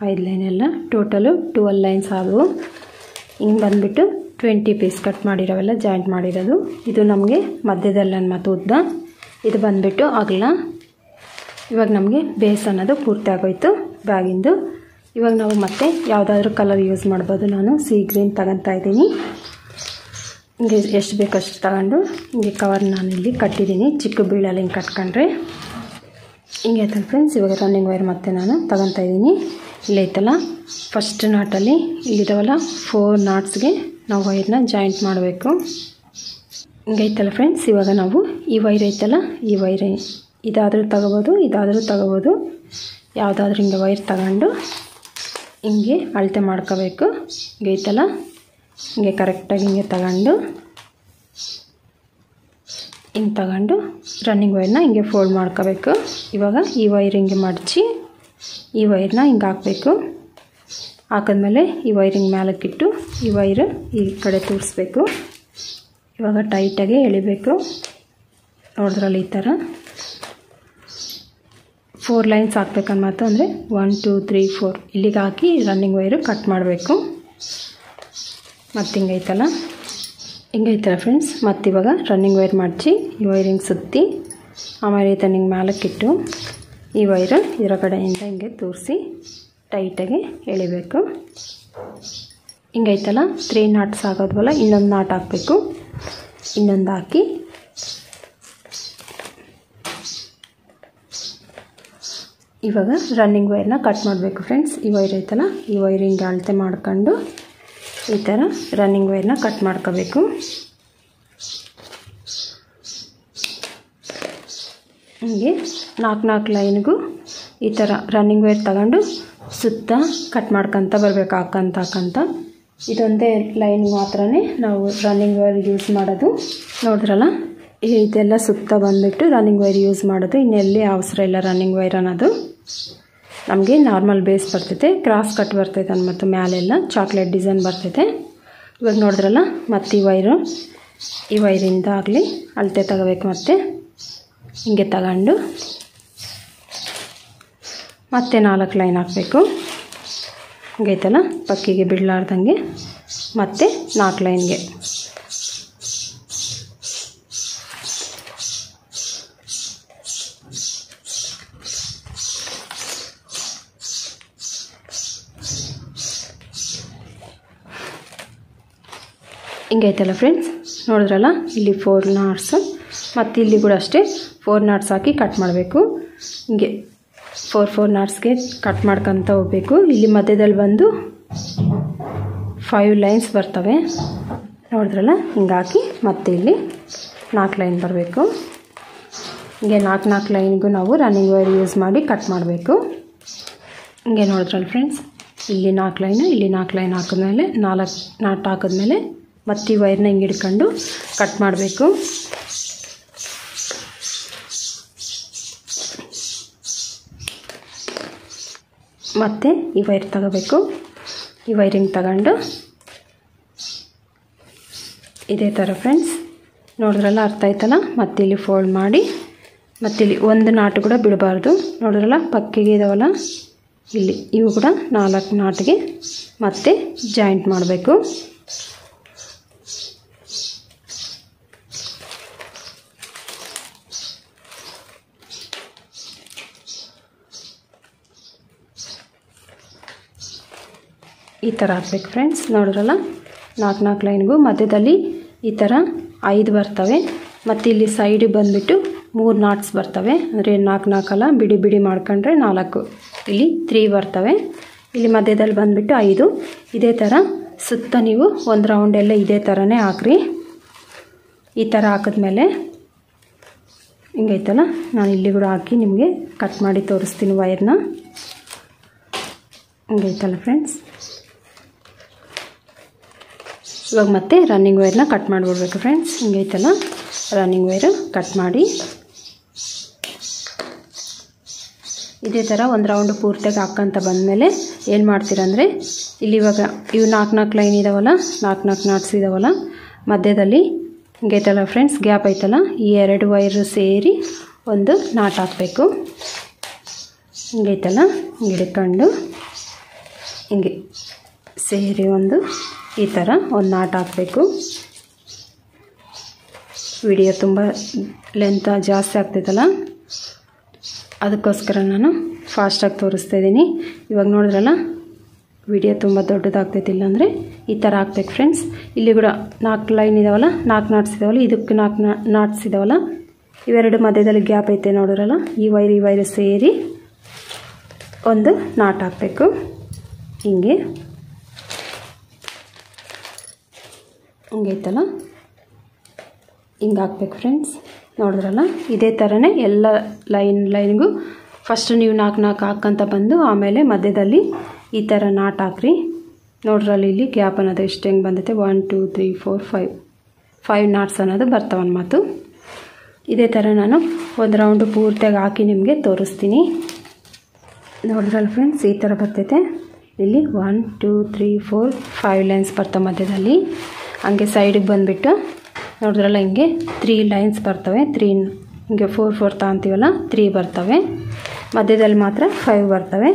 5 ಲೈನ್, ಎಲ್ಲ ಟೋಟಲು 12 ಲೈನ್ಸ್ ಆದವು. ಹಿಂಗೆ ಬಂದುಬಿಟ್ಟು 20 ಪೀಸ್ ಕಟ್ ಮಾಡಿರೋವೆಲ್ಲ ಜಾಯಿಂಟ್ ಮಾಡಿರೋದು. ಇದು ನಮಗೆ ಮಧ್ಯದಲ್ಲಿ ಮತ್ತು ಉದ್ದ, ಇದು ಬಂದುಬಿಟ್ಟು ಅಗಲ. ಇವಾಗ ನಮಗೆ ಬೇಸ್ ಅನ್ನೋದು ಪೂರ್ತಿ ಆಗೋಯ್ತು ಬ್ಯಾಗಿಂದು. ಇವಾಗ ನಾವು ಮತ್ತೆ ಯಾವುದಾದ್ರೂ ಕಲರ್ ಯೂಸ್ ಮಾಡ್ಬೋದು. ನಾನು ಸೀ ಗ್ರೀನ್ ತಗೊತಾ ಇದ್ದೀನಿ. ಹಿಂಗೆ ಎಷ್ಟು ಬೇಕಷ್ಟು ತಗೊಂಡು ಹಿಂಗೆ ಕವರ್ ನಾನಿಲ್ಲಿ ಕಟ್ಟಿದ್ದೀನಿ. ಚಿಕ್ಕ ಬೀಳಲ್ಲಿ ಹಿಂಗೆ ಕಟ್ಕೊಂಡ್ರೆ ಹಿಂಗೆ ಆಯ್ತಲ್ಲ ಫ್ರೆಂಡ್ಸ್. ಇವಾಗ ರನ್ನಿಂಗ್ ವೈರ್ ಮತ್ತೆ ನಾನು ತಗೊತಾ ಇದ್ದೀನಿ. ಇಲ್ಲೈತಲ್ಲ ಫಸ್ಟ್ ನಾಟಲ್ಲಿ ಇಲ್ಲಿದಾವಲ್ಲ 4 ನಾಟ್ಸ್ಗೆ ನಾವು ವೈರ್ನ ಜಾಯಿಂಟ್ ಮಾಡಬೇಕು. ಹಿಂಗೈತಲ್ಲ ಫ್ರೆಂಡ್ಸ್. ಇವಾಗ ನಾವು ಈ ವೈರ್ ಐತಲ್ಲ ಈ ವೈರ್ ಇದಾದರೂ ತಗೋಬೋದು, ಇದಾದರೂ ತಗೋಬೋದು. ಯಾವುದಾದ್ರೂ ಹಿಂಗೆ ವೈರ್ ತಗೊಂಡು ಹಿಂಗೆ ಅಳತೆ ಮಾಡ್ಕೋಬೇಕು. ಹಿಂಗೈತಲ್ಲ ಹಿಂಗೆ ಕರೆಕ್ಟಾಗಿ ಹಿಂಗೆ ತಗೊಂಡು ಹಿಂಗೆ ತಗೊಂಡು ರನ್ನಿಂಗ್ ವೈರ್ನ ಹಿಂಗೆ ಫೋಲ್ಡ್ ಮಾಡ್ಕೋಬೇಕು. ಇವಾಗ ಈ ವೈರ್ ಹಿಂಗೆ ಮಡಚಿ ಈ ವೈರ್ನ ಹಿಂಗೆ ಹಾಕಬೇಕು. ಹಾಕಿದ್ಮೇಲೆ ಈ ವೈರಿಂಗ್ ಮೇಲಕ್ಕಿಟ್ಟು ಈ ವೈರ್ ಈ ಕಡೆ ತೂರಿಸ್ಬೇಕು. ಇವಾಗ ಟೈಟಾಗಿ ಎಳಿಬೇಕು. ನೋಡಿದ್ರಲ್ಲ ಈ ಥರ 4 ಲೈನ್ಸ್ ಹಾಕ್ಬೇಕನ್ಮಾತು ಅಂದರೆ 1 2 3 4 ಇಲ್ಲಿಗೆ ಹಾಕಿ ರನ್ನಿಂಗ್ ವೈರು ಕಟ್ ಮಾಡಬೇಕು. ಮತ್ತು ಹಿಂಗೈತಲ್ಲ ಫ್ರೆಂಡ್ಸ್. ಮತ್ತು ಇವಾಗ ರನ್ನಿಂಗ್ ವೈರ್ ಮಾಡಿಸಿ ಈ ವೈರಿಂಗ್ ಸುತ್ತಿ ಆಮೇಲೆ ಈತ ಹಿಂಗೆ ಮೇಲಕ್ಕಿಟ್ಟು ಈ ವೈರು ಇದರ ಕಡೆಯಿಂದ ಹಿಂಗೆ ತೋರಿಸಿ ಟೈಟಾಗಿ ಎಳಿಬೇಕು. ಹಿಂಗೈತಲ್ಲ 3 ನಾಟ್ಸ್ ಆಗೋದ್ವಲ್ಲ, ಇನ್ನೊಂದು ನಾಟ್ ಹಾಕಬೇಕು. ಇನ್ನೊಂದು ಹಾಕಿ ಇವಾಗ ರನ್ನಿಂಗ್ ವೈರ್ನ ಕಟ್ ಮಾಡಬೇಕು ಫ್ರೆಂಡ್ಸ್. ಈ ವೈರ್ ಐತಲ್ಲ, ಈ ವೈರಿಂಗ್ ಅಳತೆ ಮಾಡ್ಕೊಂಡು ಈ ಥರ ರನ್ನಿಂಗ್ ವೈರ್ನ ಕಟ್ ಮಾಡ್ಕೋಬೇಕು. ಹೀಗೆ 4 ಲೈನ್ಗೂ ಈ ಥರ ರನ್ನಿಂಗ್ ವೈರ್ ತಗೊಂಡು ಸುತ್ತ ಕಟ್ ಮಾಡ್ಕೊತ ಬರಬೇಕು, ಹಾಕಂತ. ಇದೊಂದೇ ಲೈನ್ ಮಾತ್ರನೇ ನಾವು ರನ್ನಿಂಗ್ ವೈರ್ ಯೂಸ್ ಮಾಡೋದು. ನೋಡಿದ್ರಲ್ಲ, ಇದೆಲ್ಲ ಸುತ್ತ ಬಂದುಬಿಟ್ಟು ರನ್ನಿಂಗ್ ವೈರ್ ಯೂಸ್ ಮಾಡೋದು. ಇನ್ನೆಲ್ಲಿ ಅವಸರ ಇಲ್ಲ ರನ್ನಿಂಗ್ ವೈರ್ ಅನ್ನೋದು. ನಮಗೆ ನಾರ್ಮಲ್ ಬೇಸ್ ಬರ್ತೈತೆ, ಕ್ರಾಸ್ ಕಟ್ ಬರ್ತೈತೆ ಮತ್ತು ಮ್ಯಾಲೆಲ್ಲ ಚಾಕ್ಲೇಟ್ ಡಿಸೈನ್ ಬರ್ತೈತೆ. ಇವಾಗ ನೋಡಿದ್ರಲ್ಲ, ಮತ್ತು ಈ ವೈರಿಂದ ಆಗಲಿ ಅಳತೆ ತಗೋಬೇಕು. ಮತ್ತು ಹಿಂಗೆ ತಗೊಂಡು ಮತ್ತೆ 4 ಲೈನ್ ಹಾಕಬೇಕು. ಹಿಂಗೈತಲ್ಲ, ಪಕ್ಕಿಗೆ ಬಿಡಲಾರ್ದಂಗೆ ಮತ್ತೆ 4 ಲೈನ್ಗೆ. ಹಿಂಗೈತಲ್ಲ ಫ್ರೆಂಡ್ಸ್, ನೋಡಿದ್ರಲ್ಲ, ಇಲ್ಲಿ 4 ನಾಟ್ಸ್ ಮತ್ತು ಇಲ್ಲಿ ಕೂಡ ಅಷ್ಟೇ 4 ನಾಟ್ಸ್ ಹಾಕಿ ಕಟ್ ಮಾಡಬೇಕು. ಹಿಂಗೆ 4 ನಾಟ್ಸ್ಗೆ ಕಟ್ ಮಾಡ್ಕೊತ ಹೋಗ್ಬೇಕು. ಇಲ್ಲಿ ಮಧ್ಯದಲ್ಲಿ ಬಂದು 5 ಲೈನ್ಸ್ ಬರ್ತವೆ. ನೋಡಿದ್ರಲ್ಲ, ಹಿಂಗೆ ಹಾಕಿ ಮತ್ತೆ ಇಲ್ಲಿ 4 ಲೈನ್ ಬರಬೇಕು. ಹಿಂಗೆ 4 ಲೈನ್ಗೂ ನಾವು ರನ್ನಿಂಗ್ ವೈರ್ ಯೂಸ್ ಮಾಡಿ ಕಟ್ ಮಾಡಬೇಕು. ಹಿಂಗೆ ನೋಡಿದ್ರಲ್ಲ ಫ್ರೆಂಡ್ಸ್, ಇಲ್ಲಿ 4 ಲೈನು, ಇಲ್ಲಿ 4 ಲೈನ್ ಹಾಕಿದ್ಮೇಲೆ 4 ನಾಟ್ ಹಾಕಿದ್ಮೇಲೆ ಮತ್ತು ಈ ವೈರ್ನ ಹಿಂಗೆ ಹಿಡ್ಕೊಂಡು ಕಟ್ ಮಾಡಬೇಕು. ಮತ್ತು ಈ ವೈರ್ ತಗೋಬೇಕು. ಈ ವೈರಿಂಗ್ ತಗೊಂಡು ಇದೇ ಥರ ಫ್ರೆಂಡ್ಸ್, ನೋಡಿದ್ರಲ್ಲ, ಅರ್ಥ ಆಯ್ತಲ್ಲ. ಮತ್ತು ಇಲ್ಲಿ ಫೋಲ್ಡ್ ಮಾಡಿ ಮತ್ತಿಲ್ಲಿ 1 ನಾಟ್ ಕೂಡ ಬಿಡಬಾರ್ದು. ನೋಡಿದ್ರಲ್ಲ, ಪಕ್ಕಿಗೆ ಇದಾವಲ್ಲ, ಇಲ್ಲಿ ಇವು ಕೂಡ 4 ನಾಟ್ಗೆ ಮತ್ತೆ ಜಾಯಿಂಟ್ ಮಾಡಬೇಕು. ಈ ಥರ ಹಾಕ್ಬೇಕು ಫ್ರೆಂಡ್ಸ್. ನೋಡಿದ್ರಲ್ಲ, 4 ಲೈನ್ಗೂ ಮಧ್ಯದಲ್ಲಿ ಈ ಥರ 5 ಬರ್ತವೆ. ಮತ್ತು ಇಲ್ಲಿ ಸೈಡಿಗೆ ಬಂದುಬಿಟ್ಟು 3 ನಾಟ್ಸ್ ಬರ್ತವೆ. ಅಂದರೆ 4 ಅಲ್ಲ, ಬಿಡಿ ಮಾಡ್ಕೊಂಡ್ರೆ 4. ಇಲ್ಲಿ 3 ಬರ್ತವೆ. ಇಲ್ಲಿ ಮಧ್ಯದಲ್ಲಿ ಬಂದುಬಿಟ್ಟು 5. ಇದೇ ಥರ ಸುತ್ತ ನೀವು ಒಂದು ರೌಂಡೆಲ್ಲ ಇದೇ ಥರನೇ ಹಾಕ್ರಿ. ಈ ಥರ ಹಾಕಿದ್ಮೇಲೆ ಹಿಂಗೈತಲ್ಲ, ನಾನು ಇಲ್ಲಿ ಕೂಡ ಹಾಕಿ ನಿಮಗೆ ಕಟ್ ಮಾಡಿ ತೋರಿಸ್ತೀನಿ ವೈರ್ನ. ಹಿಂಗೈತಲ್ಲ ಫ್ರೆಂಡ್ಸ್. ಇವಾಗ ಮತ್ತೆ ರನ್ನಿಂಗ್ ವೈರ್ನ ಕಟ್ ಮಾಡಿಬಿಡ್ಬೇಕು ಫ್ರೆಂಡ್ಸ್. ಹಿಂಗೈತಲ್ಲ, ರನ್ನಿಂಗ್ ವೈರು ಕಟ್ ಮಾಡಿ ಇದೇ ಥರ ಒಂದು ರೌಂಡ್ ಪೂರ್ತಿಯಾಗಿ ಹಾಕ್ಕೊಂತ ಬಂದಮೇಲೆ ಏನು ಮಾಡ್ತೀರಂದರೆ, ಇಲ್ಲಿ ಇವಾಗ ಇವು 4 ಲೈನ್ ಇದಾವಲ್ಲ, 4 ನಾಟ್ಸ್ ಇದಾವಲ್ಲ, ಮಧ್ಯದಲ್ಲಿ ಹಿಂಗೈತಲ್ಲ ಫ್ರೆಂಡ್ಸ್, ಗ್ಯಾಪ್ ಐತಲ್ಲ, ಈ 2 ವೈರು ಸೇರಿ ಒಂದು ನಾಟ್ ಹಾಕಬೇಕು. ಹಿಂಗೈತಲ್ಲ, ಹಿಂಗೆ ಹಿಡ್ಕೊಂಡು ಹಿಂಗೆ ಸೇರಿ ಈ ಥರ ಒಂದು ನಾಟ್ ಹಾಕಬೇಕು. ವಿಡಿಯೋ ತುಂಬ ಲೆಂತ್ ಜಾಸ್ತಿ ಆಗ್ತೈತಲ್ಲ, ಅದಕ್ಕೋಸ್ಕರ ನಾನು ಫಾಸ್ಟಾಗಿ ತೋರಿಸ್ತಾ ಇದ್ದೀನಿ. ಇವಾಗ ನೋಡಿದ್ರಲ್ಲ, ವಿಡಿಯೋ ತುಂಬ ದೊಡ್ಡದಾಗ್ತೈತಿಲ್ಲ ಅಂದರೆ ಈ ಥರ ಹಾಕ್ಬೇಕು ಫ್ರೆಂಡ್ಸ್. ಇಲ್ಲಿ ಕೂಡ 4 ಲೈನ್ ಇದಾವಲ್ಲ, 4 ನಾಟ್ಸ್ ಇದಾವಲ್ಲ, ಇದಕ್ಕೆ 4 ನಾಟ್ಸ್ ಇದಾವಲ್ಲ, ಇವೆರಡು ಮಧ್ಯದಲ್ಲಿ ಗ್ಯಾಪ್ ಐತೆ ನೋಡಿದ್ರಲ್ಲ, ಈ ವೈರು ಸೇರಿ ಒಂದು ನಾಟ್ ಹಾಕಬೇಕು. ಹಿಂಗೈತಲ್ಲ, ಹಿಂಗೆ ಹಾಕ್ಬೇಕು ಫ್ರೆಂಡ್ಸ್. ನೋಡಿದ್ರಲ್ಲ, ಇದೇ ಥರನೇ ಎಲ್ಲ ಲೈನ್ಗೂ ಫಸ್ಟ್ ನೀವು 4 ಹಾಕ್ಕೊಂತ ಬಂದು ಆಮೇಲೆ ಮಧ್ಯದಲ್ಲಿ ಈ ಥರ ನಾಟ್ ಹಾಕ್ರಿ. ನೋಡ್ರಲ್ಲಿ ಇಲ್ಲಿ ಗ್ಯಾಪ್ ಅನ್ನೋದು ಎಷ್ಟು ಹೆಂಗೆ ಬಂದೈತೆ, 1 2 3 4 5 ನಾಟ್ಸ್ ಅನ್ನೋದು ಬರ್ತಾವನ್ ಮಾತು. ಇದೇ ಥರ ನಾನು ಒಂದು ರೌಂಡು ಪೂರ್ತಿಯಾಗಿ ಹಾಕಿ ನಿಮಗೆ ತೋರಿಸ್ತೀನಿ. ನೋಡಿದ್ರಲ್ಲ ಫ್ರೆಂಡ್ಸ್, ಈ ಥರ ಬರ್ತೈತೆ. ಇಲ್ಲಿ 1 2 3 4 5 ಲೈನ್ಸ್ ಬರ್ತಾವೆ ಮಧ್ಯದಲ್ಲಿ. ಹಂಗೆ ಸೈಡಿಗೆ ಬಂದುಬಿಟ್ಟು ನೋಡಿದ್ರಲ್ಲ, ಹಿಂಗೆ 3 ಲೈನ್ಸ್ ಬರ್ತವೆ. ಹಿಂಗೆ 4 4 ತಗೊಂತೀವಲ್ಲ 3 ಬರ್ತವೆ, ಮಧ್ಯದಲ್ಲಿ ಮಾತ್ರ 5 ಬರ್ತವೆ.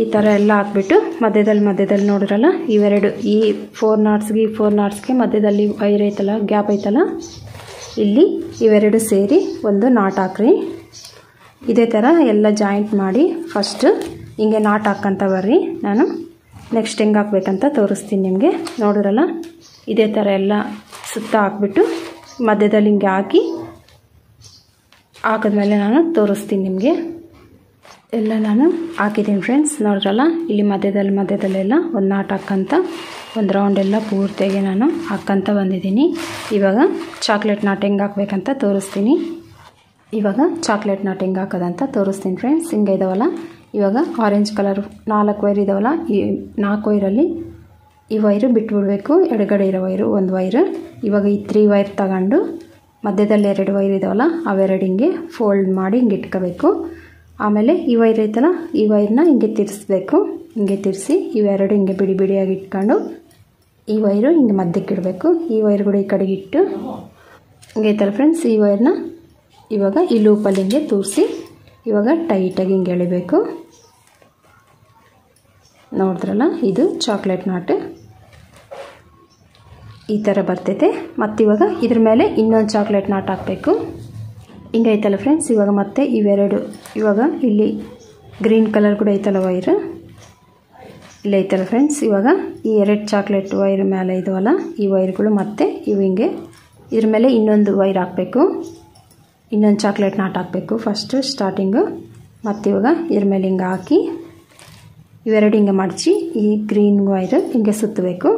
ಈ ಥರ ಎಲ್ಲ ಹಾಕ್ಬಿಟ್ಟು ಮಧ್ಯದಲ್ಲಿ ನೋಡಿರಲ್ಲ ಇವೆರಡು ಈ 4 ನಾಟ್ಸ್ಗೆ ಈ 4 ನಾಟ್ಸ್ಗೆ ಮಧ್ಯದಲ್ಲಿ ವೈರ್ ಐತಲ್ಲ, ಗ್ಯಾಪ್ ಐತಲ್ಲ, ಇಲ್ಲಿ ಇವೆರಡು ಸೇರಿ ಒಂದು ನಾಟ್ ಹಾಕ್ರಿ. ಇದೇ ಥರ ಎಲ್ಲ ಜಾಯಿಂಟ್ ಮಾಡಿ ಫಸ್ಟ್ ಹಿಂಗೆ ನಾಟ್ ಹಾಕ್ಕಂತ ಬರ್ರಿ. ನಾನು ನೆಕ್ಸ್ಟ್ ಹೆಂಗೆ ಹಾಕ್ಬೇಕಂತ ತೋರಿಸ್ತೀನಿ ನಿಮಗೆ. ನೋಡಿರಲ್ಲ ಇದೇ ಥರ ಎಲ್ಲ ಸುತ್ತ ಹಾಕ್ಬಿಟ್ಟು ಮಧ್ಯದಲ್ಲಿ ಹಿಂಗೆ ಹಾಕಿದ್ಮೇಲೆ ನಾನು ತೋರಿಸ್ತೀನಿ ನಿಮಗೆ. ಎಲ್ಲ ನಾನು ಹಾಕಿದ್ದೀನಿ ಫ್ರೆಂಡ್ಸ್. ನೋಡ್ರಲ್ಲ ಇಲ್ಲಿ ಮಧ್ಯದಲ್ಲೆಲ್ಲ ಒಂದು ನಾಟ್ ಹಾಕ್ಕಂತ ಒಂದು ರೌಂಡ್ ಎಲ್ಲ ಪೂರ್ತಿಯಾಗಿ ನಾನು ಹಾಕ್ಕಂತ ಬಂದಿದ್ದೀನಿ. ಇವಾಗ ಚಾಕ್ಲೇಟ್ ನಾಟ್ ಹೆಂಗೆ ಹಾಕ್ಬೇಕಂತ ತೋರಿಸ್ತೀನಿ. ಇವಾಗ ಚಾಕ್ಲೇಟ್ ನಾಟ್ ಹೆಂಗೆ ಹಾಕೋದಂತ ತೋರಿಸ್ತೀನಿ ಫ್ರೆಂಡ್ಸ್. ಹಿಂಗೆ ಇದಾವಲ್ಲ, ಇವಾಗ ಆರೆಂಜ್ ಕಲರ್ 4 ವೈರ್ ಇದಾವಲ್ಲ, ಈ 4 ವೈರಲ್ಲಿ ಈ ವೈರು ಬಿಟ್ಬಿಡ್ಬೇಕು. ಎಡಗಡೆ ಇರೋ ವೈರು ಒಂದು ವೈರು. ಇವಾಗ ಈ 3 ವೈರ್ ತಗೊಂಡು ಮಧ್ಯದಲ್ಲಿ 2 ವೈರ್ ಇದಾವಲ್ಲ ಅವೆರಡು ಹಿಂಗೆ ಫೋಲ್ಡ್ ಮಾಡಿ ಹಿಂಗೆ ಇಟ್ಕೋಬೇಕು. ಆಮೇಲೆ ಈ ವೈರ್ ಐತಲ್ಲ ಈ ವೈರ್ನ ಹಿಂಗೆ ತಿರ್ಸ್ಬೇಕು. ಹಿಂಗೆ ತಿರ್ಸಿ ಇವೆರಡು ಹಿಂಗೆ ಬಿಡಿ ಬಿಡಿಯಾಗಿ ಇಟ್ಕೊಂಡು ಈ ವೈರು ಹಿಂಗೆ ಮಧ್ಯಕ್ಕೆ ಇಡಬೇಕು. ಈ ವೈರ್ ಕೂಡ ಈ ಕಡೆಗೆ ಇಟ್ಟು ಹಿಂಗೆ ಐತಲ್ಲ ಫ್ರೆಂಡ್ಸ್, ಈ ವೈರ್ನ ಇವಾಗ ಈ ಲೂಪಲ್ಲಿ ಹಿಂಗೆ ತೂರಿಸಿ ಇವಾಗ ಟೈಟಾಗಿ ಹಿಂಗೆ ಎಳಿಬೇಕು. ನೋಡಿದ್ರಲ್ಲ ಇದು ಚಾಕ್ಲೇಟ್ ನಾಟ್ ಈ ಥರ ಬರ್ತೈತೆ. ಮತ್ತಿವಾಗ ಇದ್ರ ಮೇಲೆ ಇನ್ನೊಂದು ಚಾಕ್ಲೇಟ್ ನಾಟ್ ಹಾಕಬೇಕು. ಹಿಂಗೆ ಐತಲ್ಲ ಫ್ರೆಂಡ್ಸ್. ಇವಾಗ ಮತ್ತೆ ಇವೆರಡು, ಇವಾಗ ಇಲ್ಲಿ ಗ್ರೀನ್ ಕಲರ್ ಕೂಡ ಐತಲ್ಲ ವೈರ್, ಇಲ್ಲಿ ಐತಲ್ಲ ಫ್ರೆಂಡ್ಸ್. ಇವಾಗ ಈ 2 ಚಾಕ್ಲೇಟ್ ವೈರ್ ಮೇಲೆ ಇದಾವಲ್ಲ ಈ ವೈರ್ಗಳು ಮತ್ತೆ ಇವು ಹಿಂಗೆ ಇದ್ರ ಮೇಲೆ ಇನ್ನೊಂದು ವೈರ್ ಹಾಕಬೇಕು. ಇನ್ನೊಂದು ಚಾಕ್ಲೇಟ್ ನಾಟ್ ಹಾಕಬೇಕು ಫಸ್ಟು ಸ್ಟಾರ್ಟಿಂಗು. ಮತ್ತು ಇವಾಗ ಇದ್ರ ಮೇಲೆ ಹಿಂಗೆ ಹಾಕಿ ಇವೆರಡು ಹಿಂಗೆ ಮಡಚಿ ಈ ಗ್ರೀನ್ ವೈರ್ ಹಿಂಗೆ ಸುತ್ತಬೇಕು.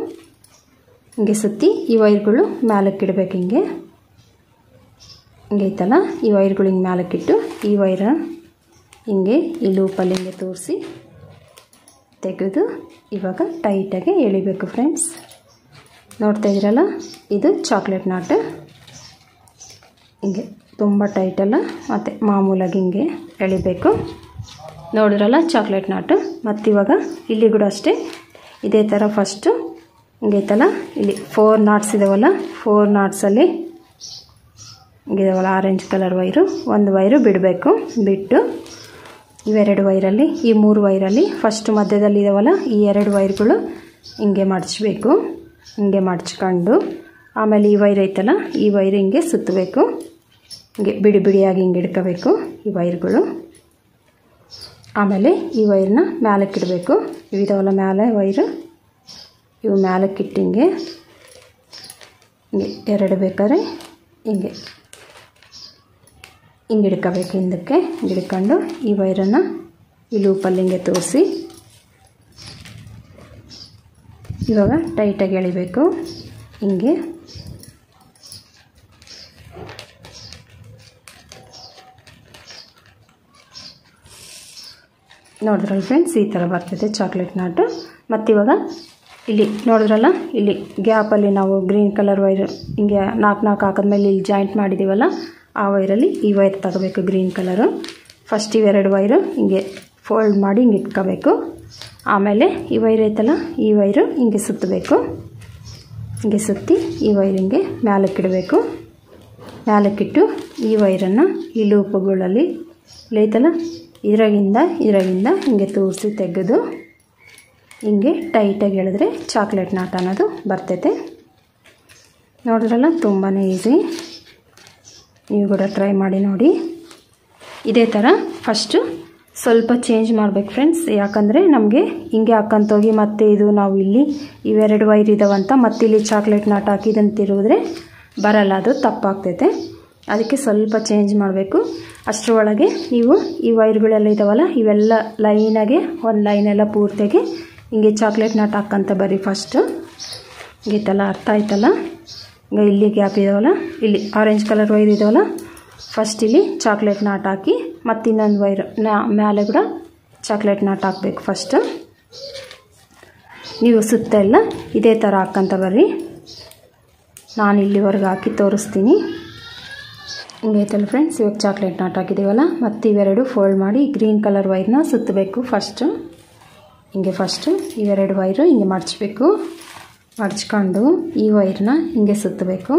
ಹಿಂಗೆ ಸುತ್ತಿ ಈ ವೈರ್ಗಳು ಮ್ಯಾಲಕ್ಕೆ ಇಡಬೇಕು. ಹಿಂಗೆ ಐತಲ್ಲ ಈ ವೈರ್ಗಳು ಹಿಂಗೆ ಮ್ಯಾಲಕ್ಕಿಟ್ಟು ಈ ವೈರ ಹಿಂಗೆ ಈ ಲೂಪಲ್ಲಿ ಹಿಂಗೆ ತೋರಿಸಿ ತೆಗೆದು ಇವಾಗ ಟೈಟಾಗಿ ಎಳಿಬೇಕು ಫ್ರೆಂಡ್ಸ್. ನೋಡ್ತಾ ಇದ್ದೀರಲ್ಲ ಇದು ಚಾಕ್ಲೇಟ್ ನಾಟ್. ಹಿಂಗೆ ತುಂಬ ಟೈಟಲ್ಲ ಮತ್ತು ಮಾಮೂಲಾಗಿ ಹಿಂಗೆ ಎಳಿಬೇಕು. ನೋಡಿದ್ರಲ್ಲ ಚಾಕ್ಲೇಟ್ ನಾಟ್. ಮತ್ತಿವಾಗ ಇಲ್ಲಿ ಕೂಡ ಅಷ್ಟೇ ಇದೇ ಥರ ಫಸ್ಟು ಹಿಂಗೆ ಐತಲ್ಲ ಇಲ್ಲಿ 4 ನಾಟ್ಸ್ ಇದಾವಲ್ಲ 4 ನಾಟ್ಸಲ್ಲಿ ಹಿಂಗಿದಾವಲ್ಲ ಆರೆಂಜ್ ಕಲರ್ ವೈರು, ಒಂದು ವೈರು ಬಿಡಬೇಕು. ಬಿಟ್ಟು ಇವೆರಡು ವೈರಲ್ಲಿ ಈ 3 ವೈರಲ್ಲಿ ಫಸ್ಟ್ ಮಧ್ಯದಲ್ಲಿ ಇದಾವಲ್ಲ ಈ 2 ವೈರ್ಗಳು ಹಿಂಗೆ ಮಡಚಬೇಕು. ಹಿಂಗೆ ಮಡ್ಚ್ಕೊಂಡು ಆಮೇಲೆ ಈ ವೈರ್ ಐತಲ್ಲ ಈ ವೈರ್ ಹಿಂಗೆ ಸುತ್ತಬೇಕು. ಹಿಂಗೆ ಬಿಡಿ ಬಿಡಿಯಾಗಿ ಹಿಂಗೆ ಇಡ್ಕೋಬೇಕು ಈ ವೈರ್ಗಳು. ಆಮೇಲೆ ಈ ವೈರ್ನ ಮ್ಯಾಲಕ್ಕಿಡಬೇಕು. ಇವಿದಾವಲ್ಲ ಮ್ಯಾಲೆ ವೈರು, ಇವು ಮ್ಯಾಲಕ್ಕಿಟ್ಟು ಹಿಂಗೆ ಎರಡು ಬೇಕಾದ್ರೆ ಹಿಂಗೆ ಹಿಡ್ಕೋಬೇಕು. ಹಿಂದಕ್ಕೆ ಹಿಡ್ಕೊಂಡು ಈ ವೈರನ್ನು ಈ ಲೂಪಲ್ಲಿ ಹಿಂಗೆ ತೋರಿಸಿ ಇವಾಗ ಟೈಟಾಗಿ ಎಳಿಬೇಕು. ಹಿಂಗೆ ನೋಡಿದ್ರಲ್ಲ ಫ್ರೆಂಡ್ಸ್ ಈ ಥರ ಬರ್ತೈತೆ ಚಾಕ್ಲೇಟ್ ನಾಟು. ಮತ್ತಿವಾಗ ಇಲ್ಲಿ ನೋಡಿದ್ರಲ್ಲ ಇಲ್ಲಿ ಗ್ಯಾಪಲ್ಲಿ ನಾವು ಗ್ರೀನ್ ಕಲರ್ ವೈರ್ ಹಿಂಗೆ 4 ಹಾಕಿದ್ಮೇಲೆ ಇಲ್ಲಿ ಜಾಯಿಂಟ್ ಮಾಡಿದ್ದೀವಲ್ಲ ಆ ವೈರಲ್ಲಿ ಈ ವೈರ್ ತಗೋಬೇಕು ಗ್ರೀನ್ ಕಲರು. ಫಸ್ಟ್ ಇವೆರಡು ವೈರು ಹಿಂಗೆ ಫೋಲ್ಡ್ ಮಾಡಿ ಹಿಂಗೆ ಇಟ್ಕೋಬೇಕು. ಆಮೇಲೆ ಈ ವೈರ್ ಐತಲ್ಲ ಈ ವೈರು ಹಿಂಗೆ ಸುತ್ತಬೇಕು. ಹಿಂಗೆ ಸುತ್ತಿ ಈ ವೈರ್ ಹಿಂಗೆ ಮ್ಯಾಲಕ್ಕಿಡಬೇಕು. ಮ್ಯಾಲಕ್ಕಿಟ್ಟು ಈ ವೈರನ್ನು ಈ ಲೂಪುಗಳಲ್ಲಿ ಐತಲ್ಲ ಇದ್ರಾಗಿಂದ ಹಿಂಗೆ ತೂರಿಸಿ ತೆಗೆದು ಹಿಂಗೆ ಟೈಟಾಗಿ ಎಳೆದ್ರೆ ಚಾಕ್ಲೇಟ್ ನಾಟ್ ಅನ್ನೋದು ಬರ್ತೈತೆ. ನೋಡಿದ್ರಲ್ಲ ತುಂಬಾ ಈಸಿ, ನೀವು ಕೂಡ ಟ್ರೈ ಮಾಡಿ ನೋಡಿ. ಇದೇ ಥರ ಫಸ್ಟು ಸ್ವಲ್ಪ ಚೇಂಜ್ ಮಾಡಬೇಕು ಫ್ರೆಂಡ್ಸ್. ಯಾಕಂದರೆ ನಮಗೆ ಹಿಂಗೆ ಹಾಕಂತೋಗಿ ಮತ್ತೆ ಇದು ನಾವು ಇಲ್ಲಿ ಇವೆರಡು ವೈರ್ ಇದಾವಂತ ಮತ್ತೆ ಇಲ್ಲಿ ಚಾಕ್ಲೇಟ್ ನಾಟ್ ಹಾಕಿದಂತ ತಿರುಗಿದ್ರೆ ಬರಲ್ಲ, ಅದು ತಪ್ಪಾಗ್ತೈತೆ. ಅದಕ್ಕೆ ಸ್ವಲ್ಪ ಚೇಂಜ್ ಮಾಡಬೇಕು. ಅಷ್ಟರೊಳಗೆ ನೀವು ಈ ವೈರ್ಗಳೆಲ್ಲ ಇದಾವಲ್ಲ ಇವೆಲ್ಲ ಲೈನಾಗೆ ಒಂದು ಲೈನೆಲ್ಲ ಪೂರ್ತಿಯಾಗಿ ಹಿಂಗೆ ಚಾಕ್ಲೇಟ್ ನಾಟ್ ಹಾಕಂತ ಬರ್ರಿ ಫಸ್ಟು. ಗೀತಲ್ಲ ಅರ್ಥ ಆಯ್ತಲ್ಲ. ಈಗ ಇಲ್ಲಿ ಗ್ಯಾಪ್ ಇದಾವಲ್ಲ ಇಲ್ಲಿ ಆರೆಂಜ್ ಕಲರ್ ವೈರ್ ಇದಾವಲ್ಲ ಫಸ್ಟ್ ಇಲ್ಲಿ ಚಾಕ್ಲೇಟ್ ನಾಟ್ ಹಾಕಿ ಮತ್ತು ಇನ್ನೊಂದು ವೈರ್ ಮೇಲೆ ಕೂಡ ಚಾಕ್ಲೇಟ್ ನಾಟ್ ಹಾಕಬೇಕು ಫಸ್ಟು. ನೀವು ಸುತ್ತ ಎಲ್ಲ ಇದೇ ಥರ ಹಾಕ್ಕಂತ ಬರ್ರಿ. ನಾನು ಇಲ್ಲಿವರೆಗೆ ಹಾಕಿ ತೋರಿಸ್ತೀನಿ. ಹಿಂಗೈತಲ್ಲ ಫ್ರೆಂಡ್ಸ್, ಇವಾಗ ಚಾಕ್ಲೇಟ್ ನಾಟ್ ಹಾಕಿದ್ದೀವಲ್ಲ ಮತ್ತು ಇವೆರಡು ಫೋಲ್ಡ್ ಮಾಡಿ ಗ್ರೀನ್ ಕಲರ್ ವೈರ್ನ ಸುತ್ತಬೇಕು ಫಸ್ಟು. ಹಿಂಗೆ ಫಸ್ಟು ಇವೆರಡು ವೈರು ಹಿಂಗೆ ಮಡಚಬೇಕು. ಮಡಚ್ಕೊಂಡು ಈ ವೈರ್ನ ಹಿಂಗೆ ಸುತ್ತಬೇಕು.